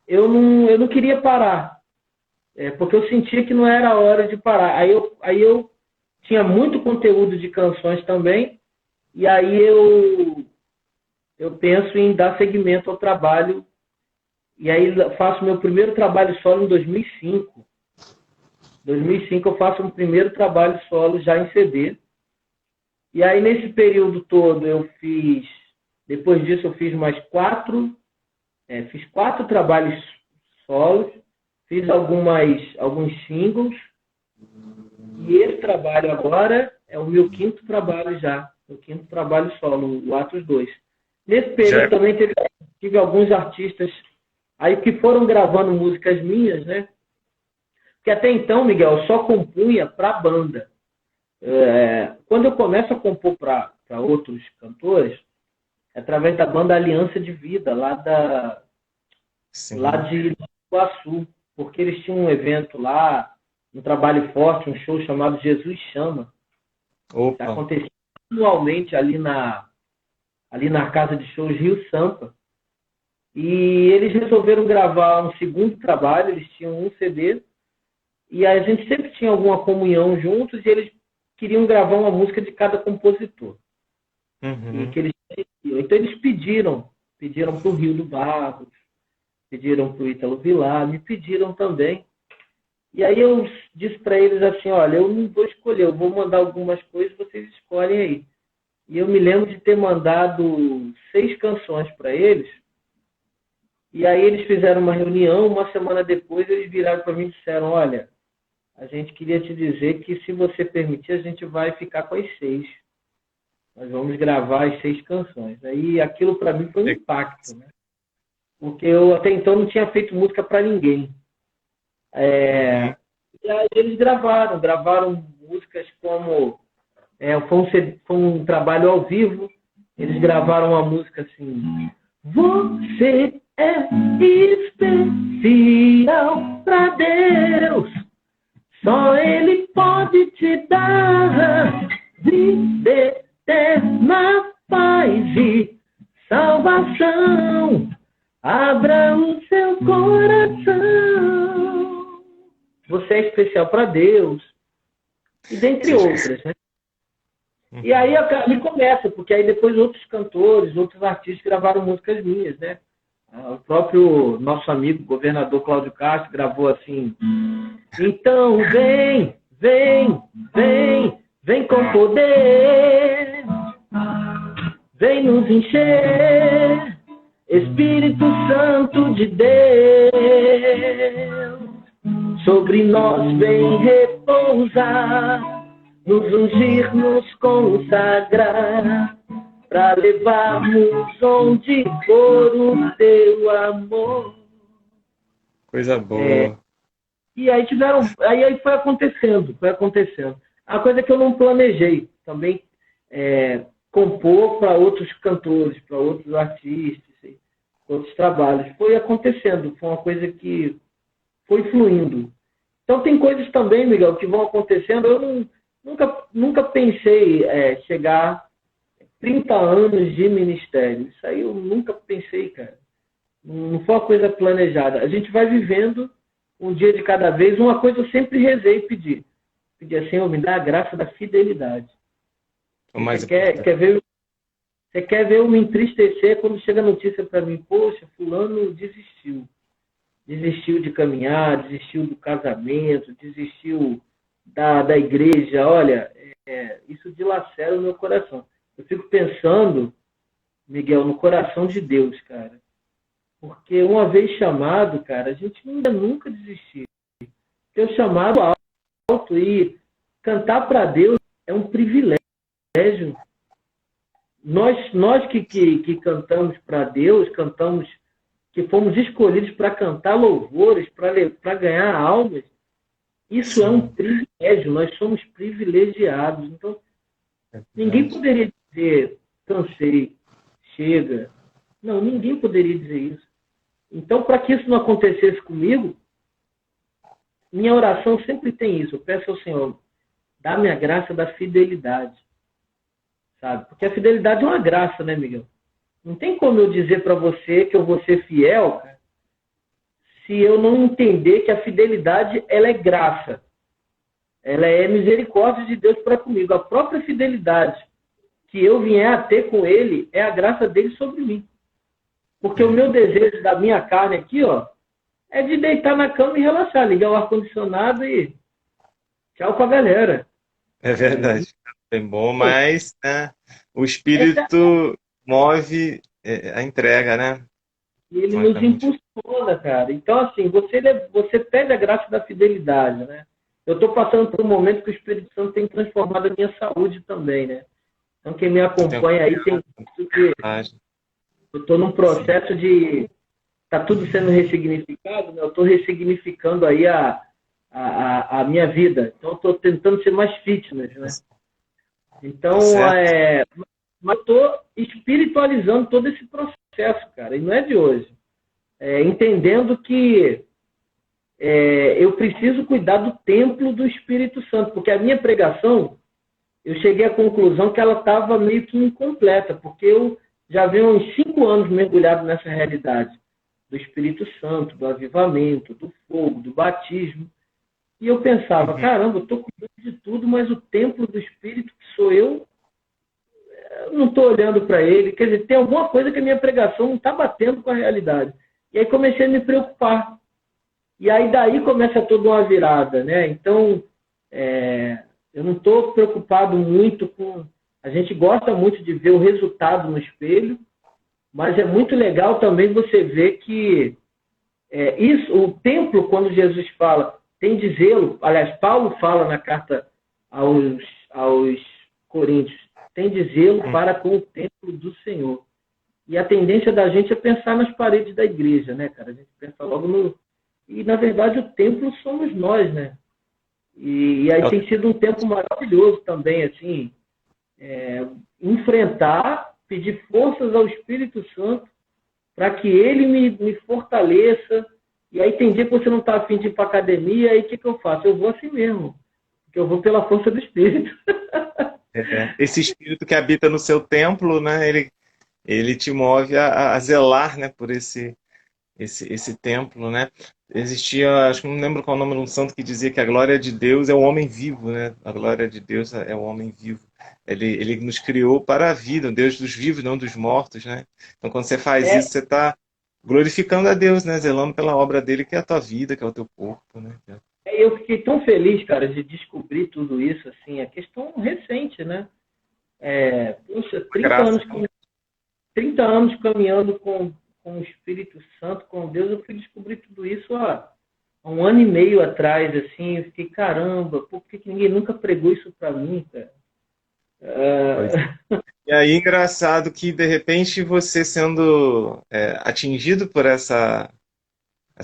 eu não queria parar, porque eu sentia que não era a hora de parar. Aí eu tinha muito conteúdo de canções também, e aí eu penso em dar seguimento ao trabalho, e aí faço meu primeiro trabalho solo em 2005. Em 2005 eu faço um primeiro trabalho solo já em CD. E aí nesse período todo depois disso eu fiz mais 4 trabalhos solos, fiz alguns singles, e esse trabalho agora é o meu 5º trabalho já, o 5º trabalho solo, o Atos 2. Nesse período também tive alguns artistas aí que foram gravando músicas minhas, né? Porque até então, Miguel, eu só compunha para a banda. Quando eu começo a compor para outros cantores, é através da banda Aliança de Vida, lá de Iguaçu, porque eles tinham um evento lá, um trabalho forte, um show chamado Jesus Chama, que acontecia anualmente ali na Casa de Shows Rio Sampa. E eles resolveram gravar um segundo trabalho, eles tinham um CD, e a gente sempre tinha alguma comunhão juntos, e eles queriam gravar uma música de cada compositor. E que então eles pediram para o Rio do Barros, pediram para o Ítalo Vilar, me pediram também. E aí eu disse para eles assim, olha, eu não vou escolher, eu vou mandar algumas coisas, vocês escolhem aí. E eu me lembro de ter mandado 6 canções para eles, e aí eles fizeram uma reunião, uma semana depois eles viraram para mim e disseram, olha, a gente queria te dizer que se você permitir, a gente vai ficar com as 6. Nós vamos gravar as 6 canções. Aí aquilo para mim foi um impacto, né? Porque eu até então não tinha feito música para ninguém. E aí eles gravaram músicas como... foi um trabalho ao vivo, eles gravaram uma música assim... Você é especial para Deus, só Ele pode te dar vida eterna, paz e salvação. Abra o seu coração. Você é especial para Deus. E dentre outras, né? E aí ele começa, porque aí depois outros cantores, outros artistas gravaram músicas minhas, né? O próprio nosso amigo, governador Cláudio Castro, gravou assim: então vem, vem, vem, vem com poder, vem nos encher, Espírito Santo de Deus, sobre nós vem repousar, nos ungir, nos consagrar, para levarmos onde for o teu amor. Coisa boa. E aí aí foi acontecendo. A coisa que eu não planejei também compor para outros cantores, para outros artistas, outros trabalhos. Foi acontecendo, foi uma coisa que foi fluindo. Então tem coisas também, Miguel, que vão acontecendo. Eu nunca pensei chegar 30 anos de ministério. Isso aí eu nunca pensei, cara. Não foi uma coisa planejada. A gente vai vivendo um dia de cada vez. Uma coisa eu sempre rezei e pedi. Pedi assim, Senhor, me dá a graça da fidelidade. Você quer ver eu me entristecer quando chega a notícia para mim, poxa, fulano desistiu. Desistiu de caminhar, desistiu do casamento, desistiu da igreja. Olha, isso dilacera o meu coração. Eu fico pensando, Miguel, no coração de Deus, cara. Porque uma vez chamado, cara, a gente nunca desistir. Porque o chamado alto e cantar para Deus é um privilégio. Nós que cantamos para Deus, que fomos escolhidos para cantar louvores, para ganhar almas, isso é um privilégio. Nós somos privilegiados. Então, ninguém poderia dizer, cansei, chega. Não, ninguém poderia dizer isso. Então, para que isso não acontecesse comigo, minha oração sempre tem isso. Eu peço ao Senhor, dá-me a graça da fidelidade. Sabe? Porque a fidelidade é uma graça, né, Miguel? Não tem como eu dizer para você que eu vou ser fiel, cara, se eu não entender que a fidelidade ela é graça. Ela é misericórdia de Deus para comigo. A própria fidelidade que eu vier a ter com Ele é a graça dele sobre mim. Porque o meu desejo da minha carne aqui, ó, é de deitar na cama e relaxar, ligar o ar-condicionado e tchau pra galera. É verdade. É bom, mas o Espírito move a entrega, né? E ele nos impulsiona, cara. Então, assim, você pede a graça da fidelidade, né? Eu estou passando por um momento que o Espírito Santo tem transformado a minha saúde também, né? Então, quem me acompanha aí tem visto que eu estou num processo de... Está tudo sendo ressignificado, né? Eu estou ressignificando aí a minha vida. Então, eu estou tentando ser mais fitness, né? Então, mas eu estou espiritualizando todo esse processo, cara, e não é de hoje. Entendendo que eu preciso cuidar do templo do Espírito Santo, porque a minha pregação, eu cheguei à conclusão que ela estava meio que incompleta, porque eu já venho uns 5 anos mergulhado nessa realidade do Espírito Santo, do avivamento, do fogo, do batismo. E eu pensava, caramba, eu estou cuidando de tudo, mas o templo do Espírito, que sou eu não estou olhando para ele. Quer dizer, tem alguma coisa que a minha pregação não está batendo com a realidade. E aí comecei a me preocupar. E aí daí começa toda uma virada, né? Então, eu não estou preocupado muito com... A gente gosta muito de ver o resultado no espelho, mas é muito legal também você ver que o templo, quando Jesus fala, tem de zelo, aliás, Paulo fala na carta aos Coríntios, tem de zelo para com o templo do Senhor. E a tendência da gente é pensar nas paredes da igreja, né, cara? A gente pensa logo no... E, na verdade, o templo somos nós, né? E aí tem sido um tempo maravilhoso também, assim, enfrentar, pedir forças ao Espírito Santo para que ele me fortaleça. E aí tem dia que você não está afim de ir para a academia, aí o que eu faço? Eu vou assim mesmo, porque eu vou pela força do Espírito. Esse Espírito que habita no seu templo, né? Ele te move a zelar, né, por esse templo, né? Existia, acho que não lembro qual o nome de um santo que dizia que a glória de Deus é o homem vivo, né? A glória de Deus é o homem vivo. Ele nos criou para a vida, o Deus dos vivos, não dos mortos, né? Então, quando você faz isso, você está glorificando a Deus, né? Zelando pela obra dele, que é a tua vida, que é o teu corpo, né? Eu fiquei tão feliz, cara, de descobrir tudo isso, assim, a questão recente, né? Poxa, 30 anos caminhando com o Espírito Santo, com Deus, eu fui descobrir tudo isso há 1 ano e meio atrás, assim, eu fiquei, caramba, por que ninguém nunca pregou isso para mim, cara? Pois é. E aí, engraçado que, de repente, você sendo atingido por essa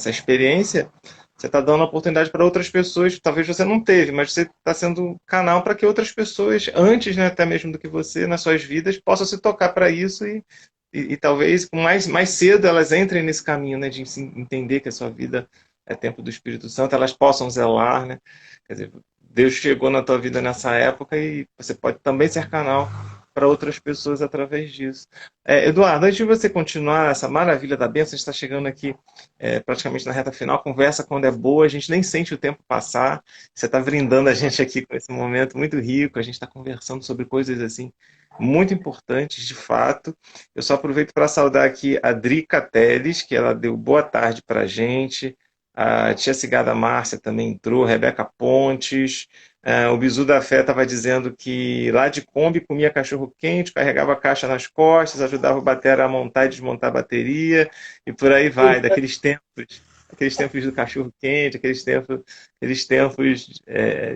experiência, você está dando oportunidade para outras pessoas, talvez você não teve, mas você está sendo um canal para que outras pessoas, antes, né, até mesmo do que você, nas suas vidas, possam se tocar para isso e talvez mais cedo elas entrem nesse caminho, né, de entender que a sua vida é tempo do Espírito Santo, elas possam zelar, né? Quer dizer, Deus chegou na tua vida nessa época e você pode também ser canal para outras pessoas através disso. Eduardo, antes de você continuar essa maravilha da bênção, a gente está chegando aqui praticamente na reta final. Conversa quando é boa, a gente nem sente o tempo passar. Você está brindando a gente aqui com esse momento muito rico. A gente está conversando sobre coisas assim muito importantes, de fato. Eu só aproveito para saudar aqui a Drica Teles, que ela deu boa tarde para a gente. A tia Cigada Márcia também entrou, Rebeca Pontes. O Bizu da Fé estava dizendo que lá de Kombi comia cachorro quente, carregava a caixa nas costas, ajudava o batera a montar e desmontar a bateria, e por aí vai, aqueles tempos do cachorro quente, aqueles tempos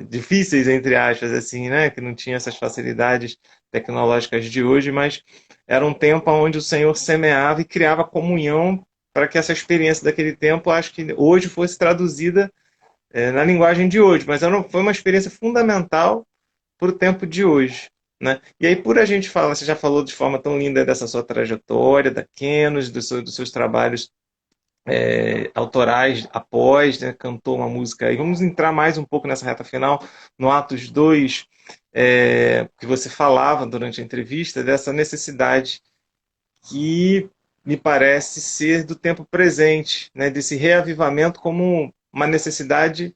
difíceis, entre aspas, assim, né? Que não tinha essas facilidades tecnológicas de hoje, mas era um tempo onde o Senhor semeava e criava comunhão para que essa experiência daquele tempo, acho que hoje fosse traduzida na linguagem de hoje, mas foi uma experiência fundamental para o tempo de hoje. Né? E aí, por a gente falar, você já falou de forma tão linda dessa sua trajetória, da Kenos, dos seus trabalhos autorais após, né? Cantou uma música aí. Vamos entrar mais um pouco nessa reta final, no Atos 2, que você falava durante a entrevista, dessa necessidade que me parece ser do tempo presente, né? Desse reavivamento como uma necessidade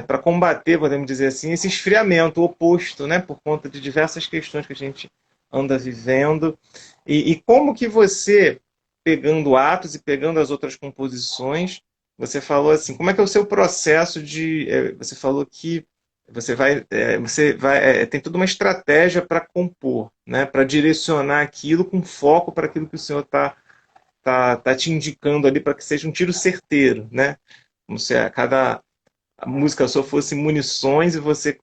para combater, podemos dizer assim, esse esfriamento oposto, né, por conta de diversas questões que a gente anda vivendo. E como que você, pegando Atos e pegando as outras composições, você falou assim, como é que é o seu processo de... você falou que tem toda uma estratégia para compor, né, para direcionar aquilo com foco para aquilo que o Senhor tá te indicando ali, para que seja um tiro certeiro, né? Como se a música só fosse munições e você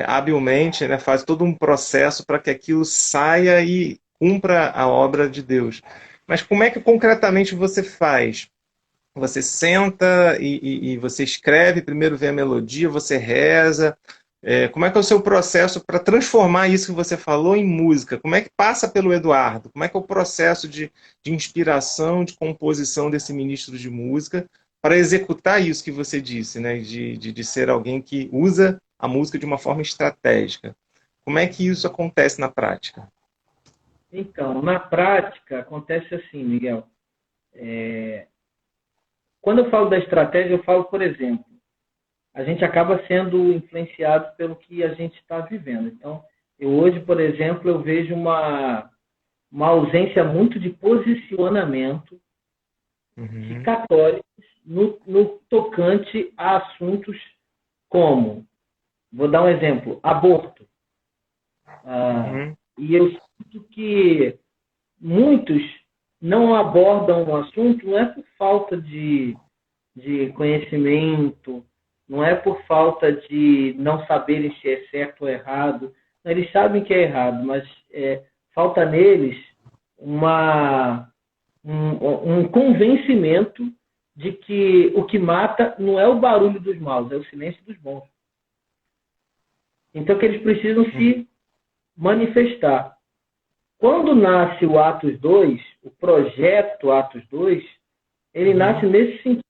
habilmente, né, faz todo um processo para que aquilo saia e cumpra a obra de Deus. Mas como é que concretamente você faz? Você senta e você escreve, primeiro vem a melodia, você reza. Como é que é o seu processo para transformar isso que você falou em música? Como é que passa pelo Eduardo? Como é que é o processo de inspiração, de composição desse ministro de música para executar isso que você disse, né? De ser alguém que usa a música de uma forma estratégica? Como é que isso acontece na prática? Então, na prática, acontece assim, Miguel. Quando eu falo da estratégia, eu falo, por exemplo, a gente acaba sendo influenciado pelo que a gente está vivendo. Então, eu hoje, por exemplo, eu vejo uma ausência muito de posicionamento de católicos no tocante a assuntos como, vou dar um exemplo, aborto. E eu sinto que muitos não abordam o assunto, não é por falta de conhecimento, não é por falta de não saberem se é certo ou errado. Eles sabem que é errado, mas falta neles um convencimento de que o que mata não é o barulho dos maus, é o silêncio dos bons. Então, que eles precisam se manifestar. Quando nasce o Atos 2, o projeto Atos 2, ele nasce nesse sentido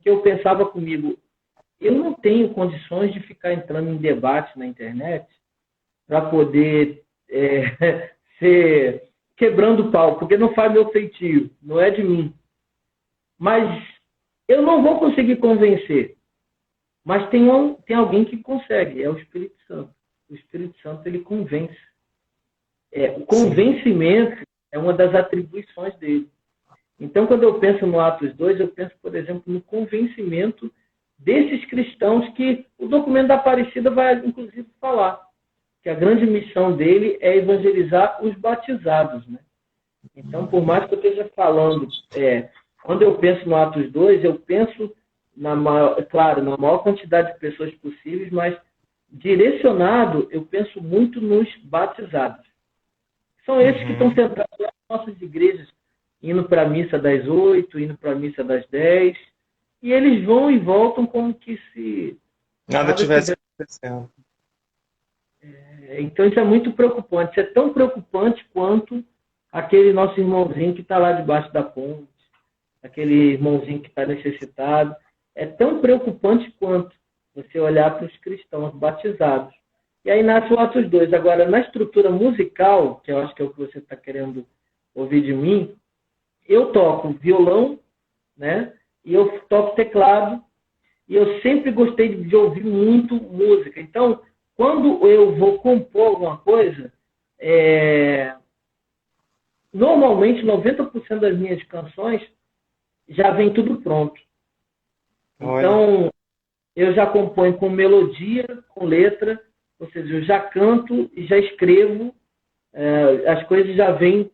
que eu pensava comigo, eu não tenho condições de ficar entrando em debate na internet para poder ser quebrando o pau, porque não faz meu feitio, não é de mim. Mas eu não vou conseguir convencer. Mas tem alguém que consegue, é o Espírito Santo. O Espírito Santo, ele convence. O convencimento é uma das atribuições dele. Então, quando eu penso no Atos 2, eu penso, por exemplo, no convencimento desses cristãos que o documento da Aparecida vai, inclusive, falar que a grande missão dele é evangelizar os batizados. Né? Então, por mais que eu esteja falando, quando eu penso no Atos 2, eu penso, na maior quantidade de pessoas possíveis, mas direcionado, eu penso muito nos batizados. São esses que estão centrados nas nossas igrejas, indo para a missa das 8, indo para a missa das 10, e eles vão e voltam como que se Nada tivesse acontecendo. Então isso é muito preocupante. Isso é tão preocupante quanto aquele nosso irmãozinho que está lá debaixo da ponte, aquele irmãozinho que está necessitado. É tão preocupante quanto você olhar para os cristãos batizados. E aí nasce o Atos 2. Agora, na estrutura musical, que eu acho que é o que você está querendo ouvir de mim, eu toco violão, né? E eu toco teclado, e eu sempre gostei de ouvir muito música. Então, quando eu vou compor alguma coisa, normalmente 90% das minhas canções já vem tudo pronto. Então, eu já componho com melodia, com letra, ou seja, eu já canto e já escrevo, as coisas já vêm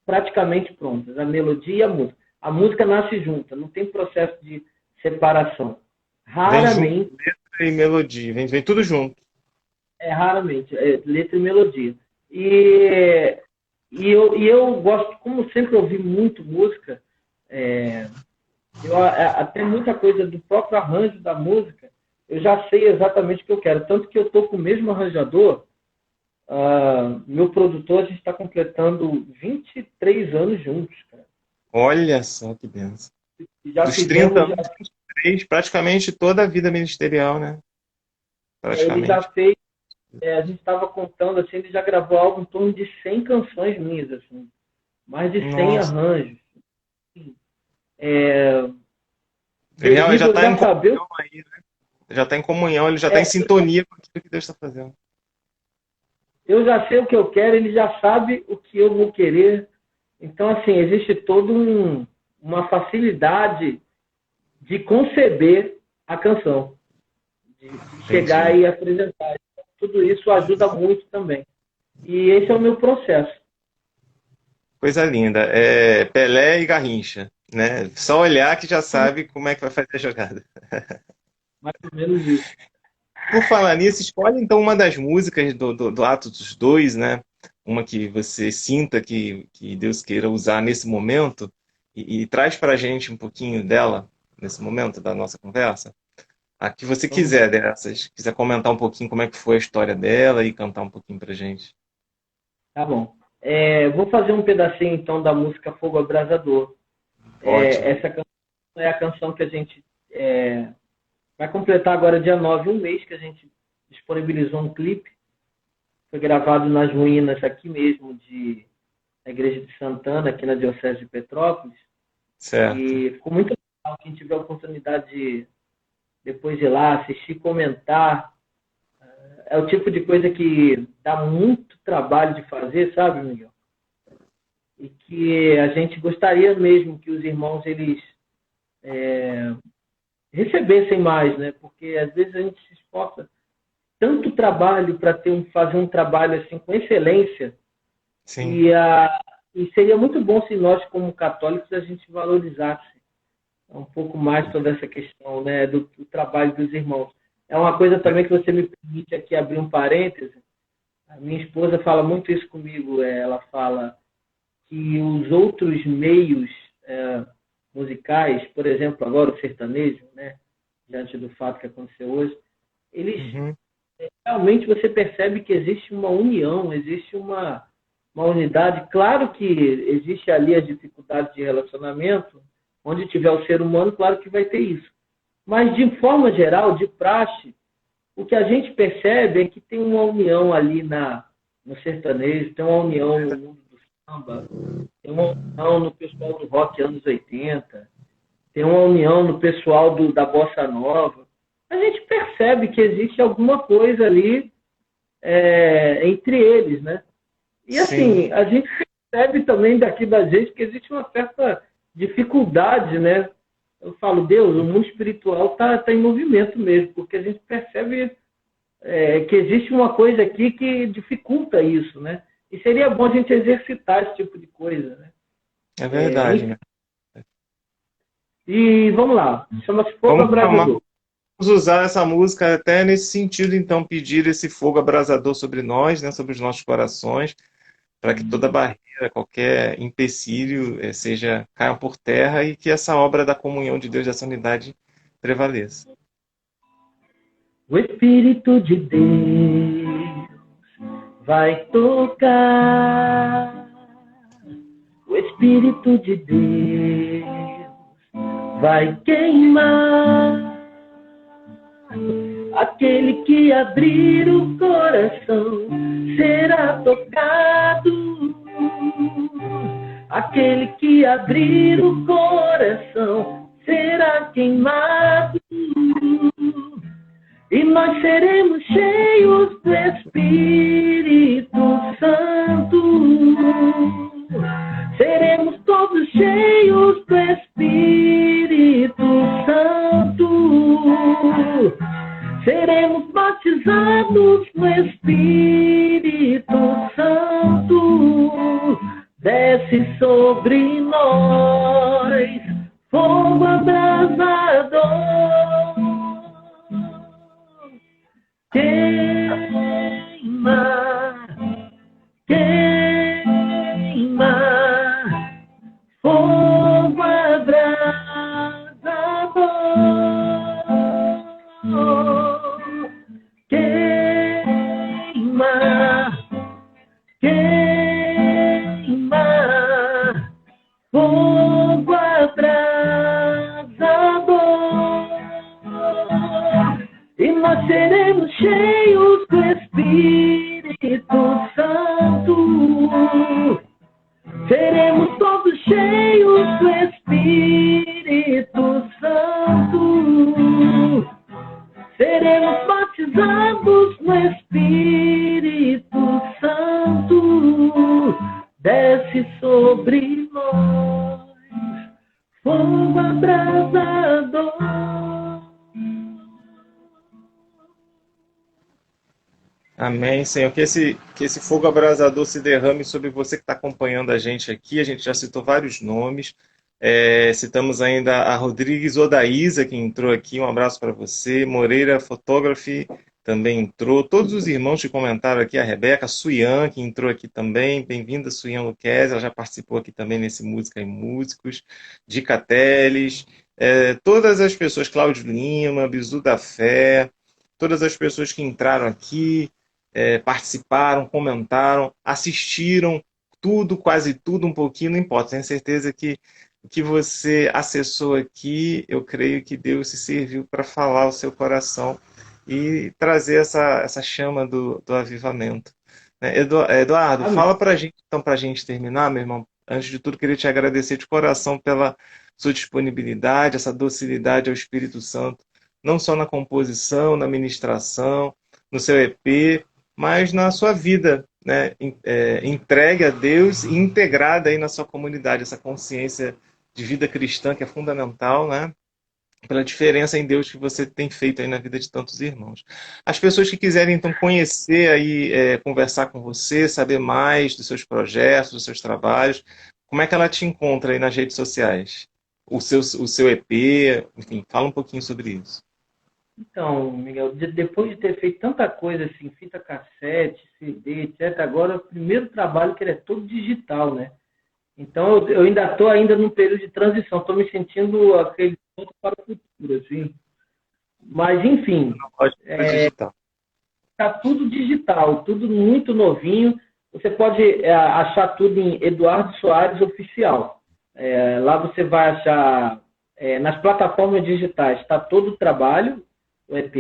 praticamente prontas, a melodia e a música. A música nasce junta, não tem processo de separação. Raramente. Vem letra e melodia, vem tudo junto. Raramente, letra e melodia. E eu gosto, como sempre ouvi muito música, até muita coisa do próprio arranjo da música, eu já sei exatamente o que eu quero. Tanto que eu estou com o mesmo arranjador, meu produtor, a gente está completando 23 anos juntos, cara. Olha só que benção. Dos 30 anos, 23, praticamente toda a vida ministerial, né? Praticamente. Ele já fez, a gente estava contando, assim, ele já gravou algo em torno de 100 canções minhas, assim. Mais de 100 arranjos. Ele já está em comunhão aí, né? Já está em comunhão, ele já está em sintonia com aquilo que Deus está fazendo. Eu já sei o que eu quero, ele já sabe o que eu vou querer. Então, assim, existe toda uma facilidade de conceber a canção, de chegar e apresentar. Tudo isso ajuda muito também. E esse é o meu processo. Coisa linda. Pelé e Garrincha, né? Só olhar que já sabe como é que vai fazer a jogada. Mais ou menos isso. Por falar nisso, escolhe então uma das músicas do Atos 2, né? Uma que você sinta que Deus queira usar nesse momento e traz para a gente um pouquinho dela nesse momento da nossa conversa. A que você quiser dessas. Quiser comentar um pouquinho como é que foi a história dela e cantar um pouquinho pra gente. Tá bom. Vou fazer um pedacinho então da música Fogo Abrasador. Essa canção é a canção que a gente vai completar agora dia 9, um mês que a gente disponibilizou um clipe. Foi gravado nas ruínas aqui mesmo da Igreja de Santana, aqui na Diocese de Petrópolis. Certo. E ficou muito legal. Quem tiver a oportunidade de depois ir lá, assistir, comentar. É o tipo de coisa que dá muito trabalho de fazer, sabe, Miguel? E que a gente gostaria mesmo que os irmãos, eles recebessem mais, né? Porque às vezes a gente se esforça tanto trabalho para fazer um trabalho assim com excelência. Sim. E seria muito bom se nós, como católicos, a gente valorizasse um pouco mais toda essa questão, né, do trabalho dos irmãos. É uma coisa também que você me permite aqui abrir um parêntese. A minha esposa fala muito isso comigo. Ela fala que os outros meios musicais, por exemplo, agora o sertanejo, né, diante do fato que aconteceu hoje, eles realmente você percebe que existe uma união, existe uma unidade. Claro que existe ali a dificuldade de relacionamento, onde tiver o ser humano, claro que vai ter isso. Mas, de forma geral, de praxe, o que a gente percebe é que tem uma união ali no sertanejo, tem uma união no mundo do samba, tem uma união no pessoal do rock anos 80, tem uma união no pessoal da bossa nova. A gente percebe que existe alguma coisa ali entre eles, né? E assim, sim, a gente percebe também daqui da gente que existe uma certa dificuldade, né? Eu falo, Deus, o mundo espiritual tá em movimento mesmo, porque a gente percebe que existe uma coisa aqui que dificulta isso, né? E seria bom a gente exercitar esse tipo de coisa, né? É verdade, né? E vamos lá, chama-se Fogo Abrasador. usar essa música até nesse sentido, então, pedir esse fogo abrasador sobre nós, né, sobre os nossos corações, para que toda barreira, qualquer empecilho caia por terra e que essa obra da comunhão de Deus, dessa unidade, prevaleça. O Espírito de Deus vai tocar. O Espírito de Deus vai queimar. Aquele que abrir o coração será tocado. Aquele que abrir o coração será queimado. E nós seremos cheios do Espírito Santo. Seremos todos cheios do Espírito Santo. Seremos batizados no Espírito Santo. Desce sobre nós fogo abrasador. Queima, queima, fogo abrasador. Queima, queima, fogo abrasador. E nós seremos cheios do Espírito Santo. Seremos todos cheios do Espírito Santo. Seremos batizados no Espírito Santo. Desce sobre nós fogo abrasador. Amém, Senhor. Que esse fogo abrasador se derrame sobre você que está acompanhando a gente aqui. A gente já citou vários nomes. Citamos ainda a Rodrigues Odaísa, que entrou aqui. Um abraço para você. Moreira Photography também entrou. Todos os irmãos que comentaram aqui. A Rebeca, a Suyan, que entrou aqui também. Bem-vinda, Suyan Luquez. Ela já participou aqui também nesse Música e Músicos. Dica Teles. Todas as pessoas. Cláudio Lima, Bizu da Fé. Todas as pessoas que entraram aqui. Participaram, comentaram, assistiram, tudo, quase tudo, um pouquinho, não importa. Tenho certeza que o que você acessou aqui, eu creio que Deus se serviu para falar ao seu coração e trazer essa chama do avivamento. Eduardo, Amém. fala para a gente, então, para a gente terminar, meu irmão. Antes de tudo, queria te agradecer de coração pela sua disponibilidade, essa docilidade ao Espírito Santo, não só na composição, na ministração, no seu EP, mas na sua vida, né? Entregue a Deus e integrada aí na sua comunidade, essa consciência de vida cristã que é fundamental, né? Pela diferença em Deus que você tem feito aí na vida de tantos irmãos. As pessoas que quiserem então conhecer aí, conversar com você, saber mais dos seus projetos, dos seus trabalhos, como é que ela te encontra aí nas redes sociais? O seu EP, enfim, fala um pouquinho sobre isso. Então, Miguel, depois de ter feito tanta coisa assim, fita cassete, CD, etc., agora o primeiro trabalho que ele é todo digital, né? Então, eu ainda estou num período de transição, estou me sentindo aquele ponto para o futuro, assim. Mas, enfim, Digital. está tudo digital, tudo muito novinho. Você pode achar tudo em Eduardo Soares Oficial. Lá você vai achar, nas plataformas digitais, está todo o trabalho, o EP.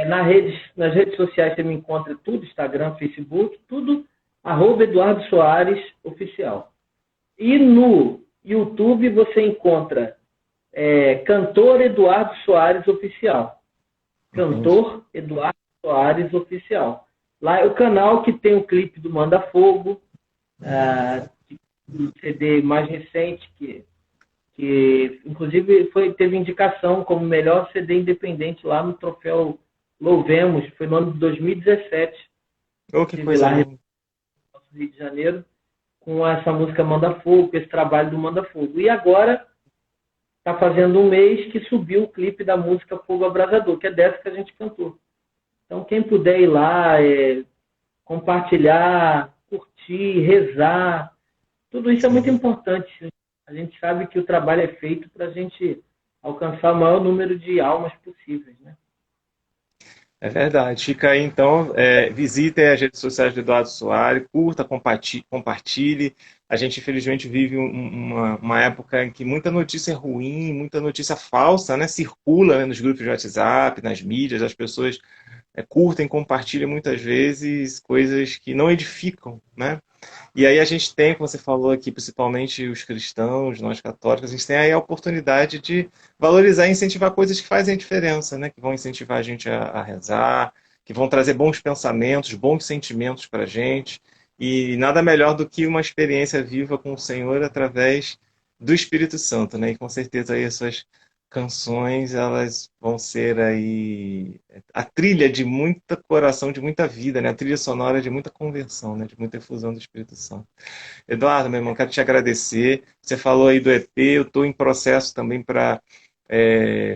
Nas redes sociais você me encontra tudo, Instagram, Facebook, tudo, @Eduardo Soares Oficial. E no YouTube você encontra Cantor Eduardo Soares Oficial. Cantor Eduardo Soares Oficial. Lá é o canal que tem o clipe do Manda Fogo, o CD mais recente, que inclusive teve indicação como melhor CD independente lá no troféu Louvemos, foi no ano de 2017. Que foi lá no Rio de Janeiro, com essa música Manda Fogo, esse trabalho do Manda Fogo. E agora está fazendo um mês que subiu o clipe da música Fogo Abrasador, que é dessa que a gente cantou. Então, quem puder ir lá, compartilhar, curtir, rezar, tudo isso é muito Sim. importante. A gente sabe que o trabalho é feito para a gente alcançar o maior número de almas possíveis, né? É verdade. Fica aí, então, visitem as redes sociais do Eduardo Soares, curta, compartilhe. A gente, infelizmente, vive uma época em que muita notícia ruim, muita notícia falsa, né, circula, né, nos grupos de WhatsApp, nas mídias, as pessoas curtem, compartilham muitas vezes coisas que não edificam, né? E aí a gente tem, como você falou aqui, principalmente os cristãos, nós católicos, a gente tem aí a oportunidade de valorizar e incentivar coisas que fazem a diferença, né? Que vão incentivar a gente a rezar, que vão trazer bons pensamentos, bons sentimentos para a gente. E nada melhor do que uma experiência viva com o Senhor através do Espírito Santo, né? E com certeza aí essas canções, elas vão ser aí a trilha de muita coração, de muita vida, né? A trilha sonora de muita conversão, né? De muita efusão do Espírito Santo. Eduardo, meu irmão, quero te agradecer. Você falou aí do EP, eu estou em processo também para.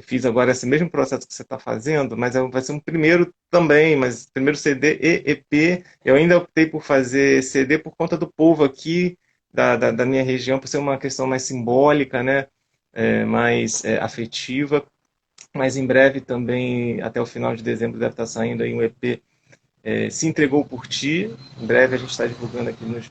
Fiz agora esse mesmo processo que você está fazendo, mas vai ser um primeiro também, mas primeiro CD e EP. Eu ainda optei por fazer CD por conta do povo aqui, da minha região, por ser uma questão mais simbólica, né? Mais afetiva. Mas em breve também, até o final de dezembro, deve estar saindo aí um EP, Se Entregou por Ti. Em breve a gente está divulgando aqui nas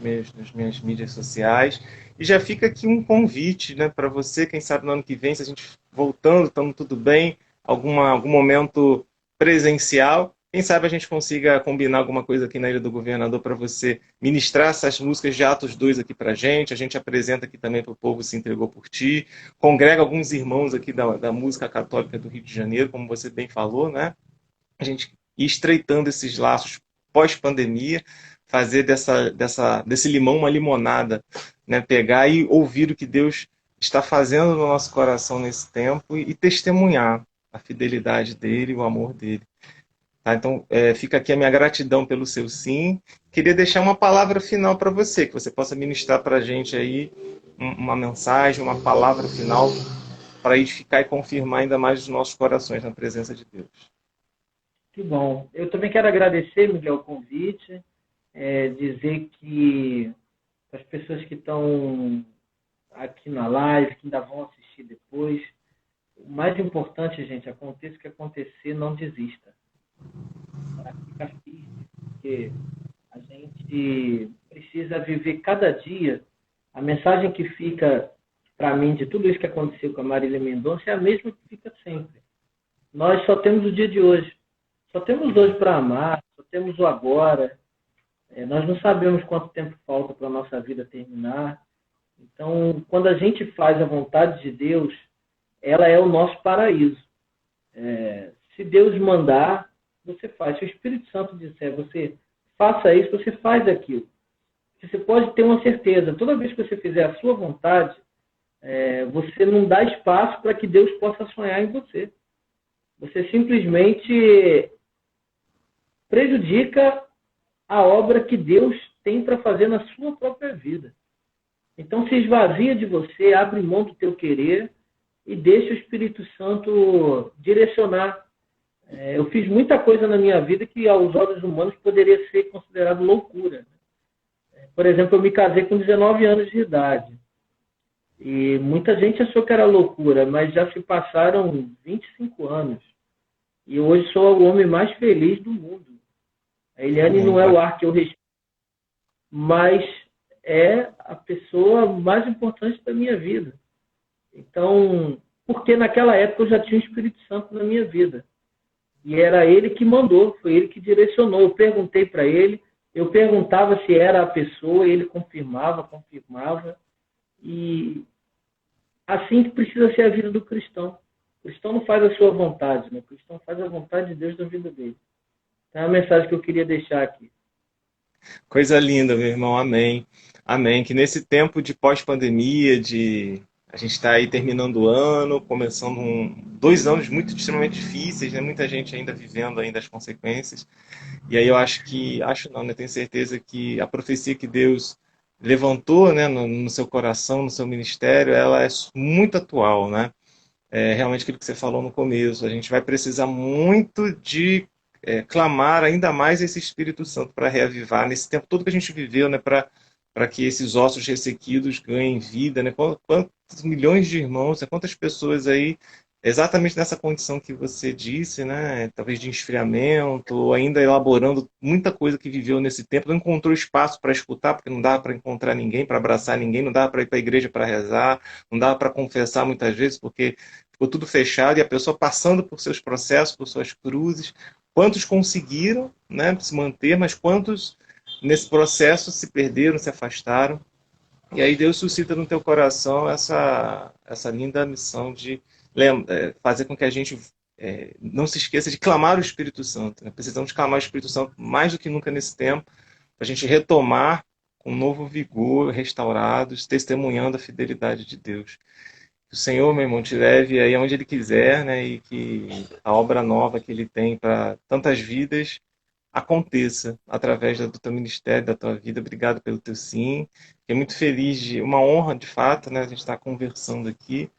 minhas mídias sociais. E já fica aqui um convite, né, para você, quem sabe no ano que vem, se a gente voltando, estamos tudo bem, algum momento presencial, quem sabe a gente consiga combinar alguma coisa aqui na Ilha do Governador para você ministrar essas músicas de Atos 2 aqui para a gente apresenta aqui também para o povo Se Entregou por Ti, congrega alguns irmãos aqui da música católica do Rio de Janeiro, como você bem falou, né? A gente ir estreitando esses laços pós-pandemia, fazer desse limão uma limonada, né? Pegar e ouvir o que Deus está fazendo no nosso coração nesse tempo e testemunhar a fidelidade dele, o amor dele. Tá? Então, fica aqui a minha gratidão pelo seu sim. Queria deixar uma palavra final para você, que você possa ministrar para a gente aí uma mensagem, uma palavra final para edificar e confirmar ainda mais os nossos corações na presença de Deus. Que bom. Eu também quero agradecer, Miguel, o convite, dizer que as pessoas que estão aqui na live, que ainda vão assistir depois, o mais importante, gente, aconteça o que acontecer, não desista. Fica firme, porque a gente precisa viver cada dia. A mensagem que fica para mim de tudo isso que aconteceu com a Marília Mendonça é a mesma que fica sempre. Nós só temos o dia de hoje. Só temos hoje para amar, só temos o agora. Nós não sabemos quanto tempo falta para a nossa vida terminar. Então, quando a gente faz a vontade de Deus, ela é o nosso paraíso. Se Deus mandar, você faz. Se o Espírito Santo disser, você faça isso, você faz aquilo. Você pode ter uma certeza, toda vez que você fizer a sua vontade, você não dá espaço para que Deus possa sonhar em você. Você simplesmente prejudica a obra que Deus tem para fazer na sua própria vida. Então se esvazia de você, abre mão do teu querer e deixa o Espírito Santo direcionar. Eu fiz muita coisa na minha vida que aos olhos humanos poderia ser considerado loucura. Por exemplo, eu me casei com 19 anos de idade. E muita gente achou que era loucura, mas já se passaram 25 anos. E hoje sou o homem mais feliz do mundo. A Eliane não é o ar que eu respeito, mas é a pessoa mais importante da minha vida. Então, porque naquela época eu já tinha o Espírito Santo na minha vida. E era ele que mandou, foi ele que direcionou. Eu perguntei para ele, eu perguntava se era a pessoa, ele confirmava. E assim que precisa ser a vida do cristão. O cristão não faz a sua vontade, né? O cristão faz a vontade de Deus na vida dele. Então é a mensagem que eu queria deixar aqui. Coisa linda, meu irmão. Amém. Amém. Que nesse tempo de pós-pandemia, a gente está aí terminando o ano, começando 2 anos muito extremamente difíceis, né? Muita gente ainda vivendo ainda as consequências. E aí eu acho não, né? Tenho certeza que a profecia que Deus levantou, né, no seu coração, no seu ministério, ela é muito atual, né? realmente aquilo que você falou no começo. A gente vai precisar muito de clamar ainda mais esse Espírito Santo para reavivar nesse tempo todo que a gente viveu, né? Para que esses ossos ressequidos ganhem vida, né? Quantos milhões de irmãos, né? Quantas pessoas aí exatamente nessa condição que você disse, né? Talvez de esfriamento, ou ainda elaborando muita coisa que viveu nesse tempo, não encontrou espaço para escutar, porque não dava para encontrar ninguém, para abraçar ninguém, não dava para ir para a igreja para rezar, não dava para confessar muitas vezes, porque ficou tudo fechado e a pessoa passando por seus processos, por suas cruzes. Quantos conseguiram, né, se manter, mas quantos nesse processo se perderam, se afastaram? E aí Deus suscita no teu coração essa linda missão de fazer com que a gente não se esqueça de clamar o Espírito Santo. Né? Precisamos clamar o Espírito Santo mais do que nunca nesse tempo, para a gente retomar com um novo vigor, restaurados, testemunhando a fidelidade de Deus. Que o Senhor, meu irmão, te leve aí aonde Ele quiser, né? E que a obra nova que Ele tem para tantas vidas aconteça através do teu ministério, da tua vida. Obrigado pelo teu sim. Fiquei muito feliz, uma honra de fato, né? A gente está conversando aqui,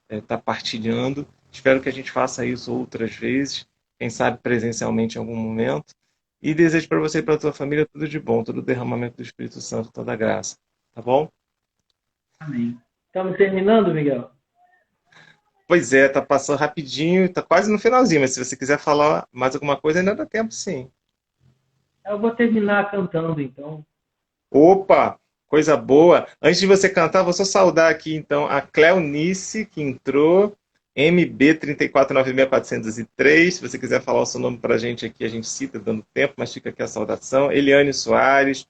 está partilhando. Espero que a gente faça isso outras vezes, quem sabe presencialmente em algum momento. E desejo para você e para a tua família tudo de bom, todo o derramamento do Espírito Santo, toda a graça. Tá bom? Amém. Estamos terminando, Miguel? Pois é, tá passando rapidinho, tá quase no finalzinho, mas se você quiser falar mais alguma coisa, ainda dá tempo sim. Eu vou terminar cantando, então. Opa, coisa boa. Antes de você cantar, vou só saudar aqui então a Cleonice, que entrou, MB 3496403. Se você quiser falar o seu nome para a gente aqui, a gente cita dando tempo, mas fica aqui a saudação. Eliane Soares,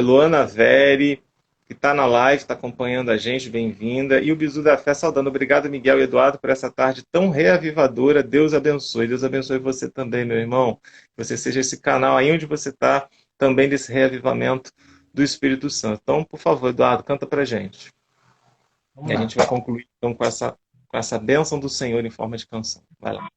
Luana Veri, que está na live, está acompanhando a gente, bem-vinda. E o Bizu da Fé saudando. Obrigado, Miguel e Eduardo, por essa tarde tão reavivadora. Deus abençoe. Deus abençoe você também, meu irmão. Que você seja esse canal aí onde você está, também desse reavivamento do Espírito Santo. Então, por favor, Eduardo, canta pra gente. Vamos E a lá. gente vai concluir então com essa bênção do Senhor em forma de canção. Vai lá.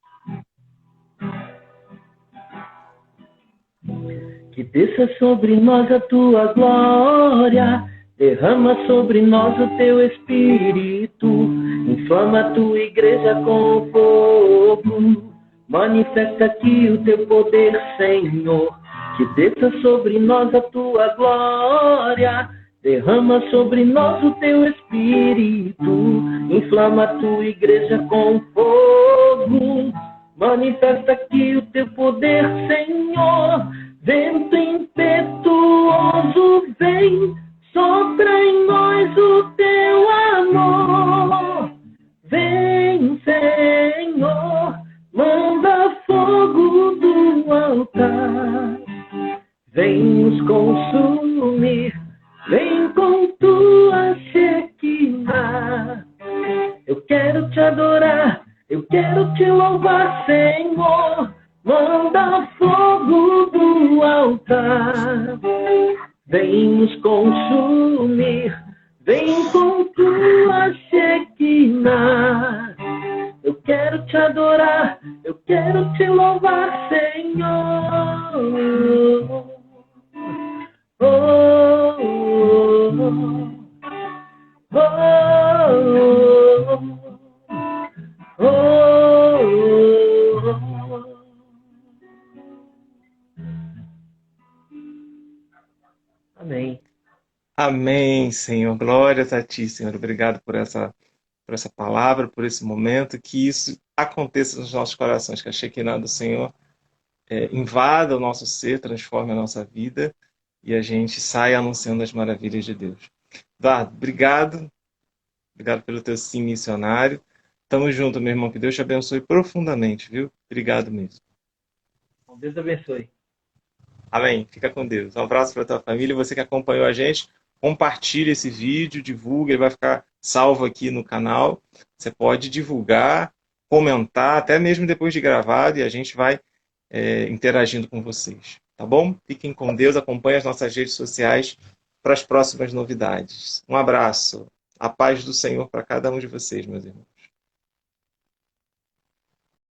Que desça sobre nós a tua glória, derrama sobre nós o teu Espírito, inflama a tua igreja com fogo, manifesta aqui o teu poder, Senhor. Que desça sobre nós a tua glória, derrama sobre nós o teu Espírito, inflama a tua igreja com fogo, manifesta aqui o teu poder, Senhor. Vento impetuoso vem, sopra em nós o teu amor. Vem, Senhor, manda fogo do altar. Vem nos consumir, vem com tua Shekinah. Eu quero te adorar, eu quero te louvar, Senhor. Manda fogo do altar. Vem nos consumir, vem com tua Shekinah. Eu quero te adorar, eu quero te louvar, Senhor. Oh, oh, oh, oh, oh, oh. Amém. Amém, Senhor. Glórias a ti, Senhor. Obrigado por essa palavra, por esse momento. Que isso aconteça nos nossos corações. Que a Shekinah do Senhor invada o nosso ser, transforme a nossa vida e a gente saia anunciando as maravilhas de Deus. Eduardo, obrigado. Obrigado pelo teu sim missionário. Tamo junto, meu irmão. Que Deus te abençoe profundamente, viu? Obrigado mesmo. Deus abençoe. Amém. Fica com Deus. Um abraço para a tua família. Você que acompanhou a gente, compartilhe esse vídeo, divulgue, ele vai ficar salvo aqui no canal. Você pode divulgar, comentar, até mesmo depois de gravado, e a gente vai interagindo com vocês. Tá bom? Fiquem com Deus, acompanhem as nossas redes sociais para as próximas novidades. Um abraço. A paz do Senhor para cada um de vocês, meus irmãos.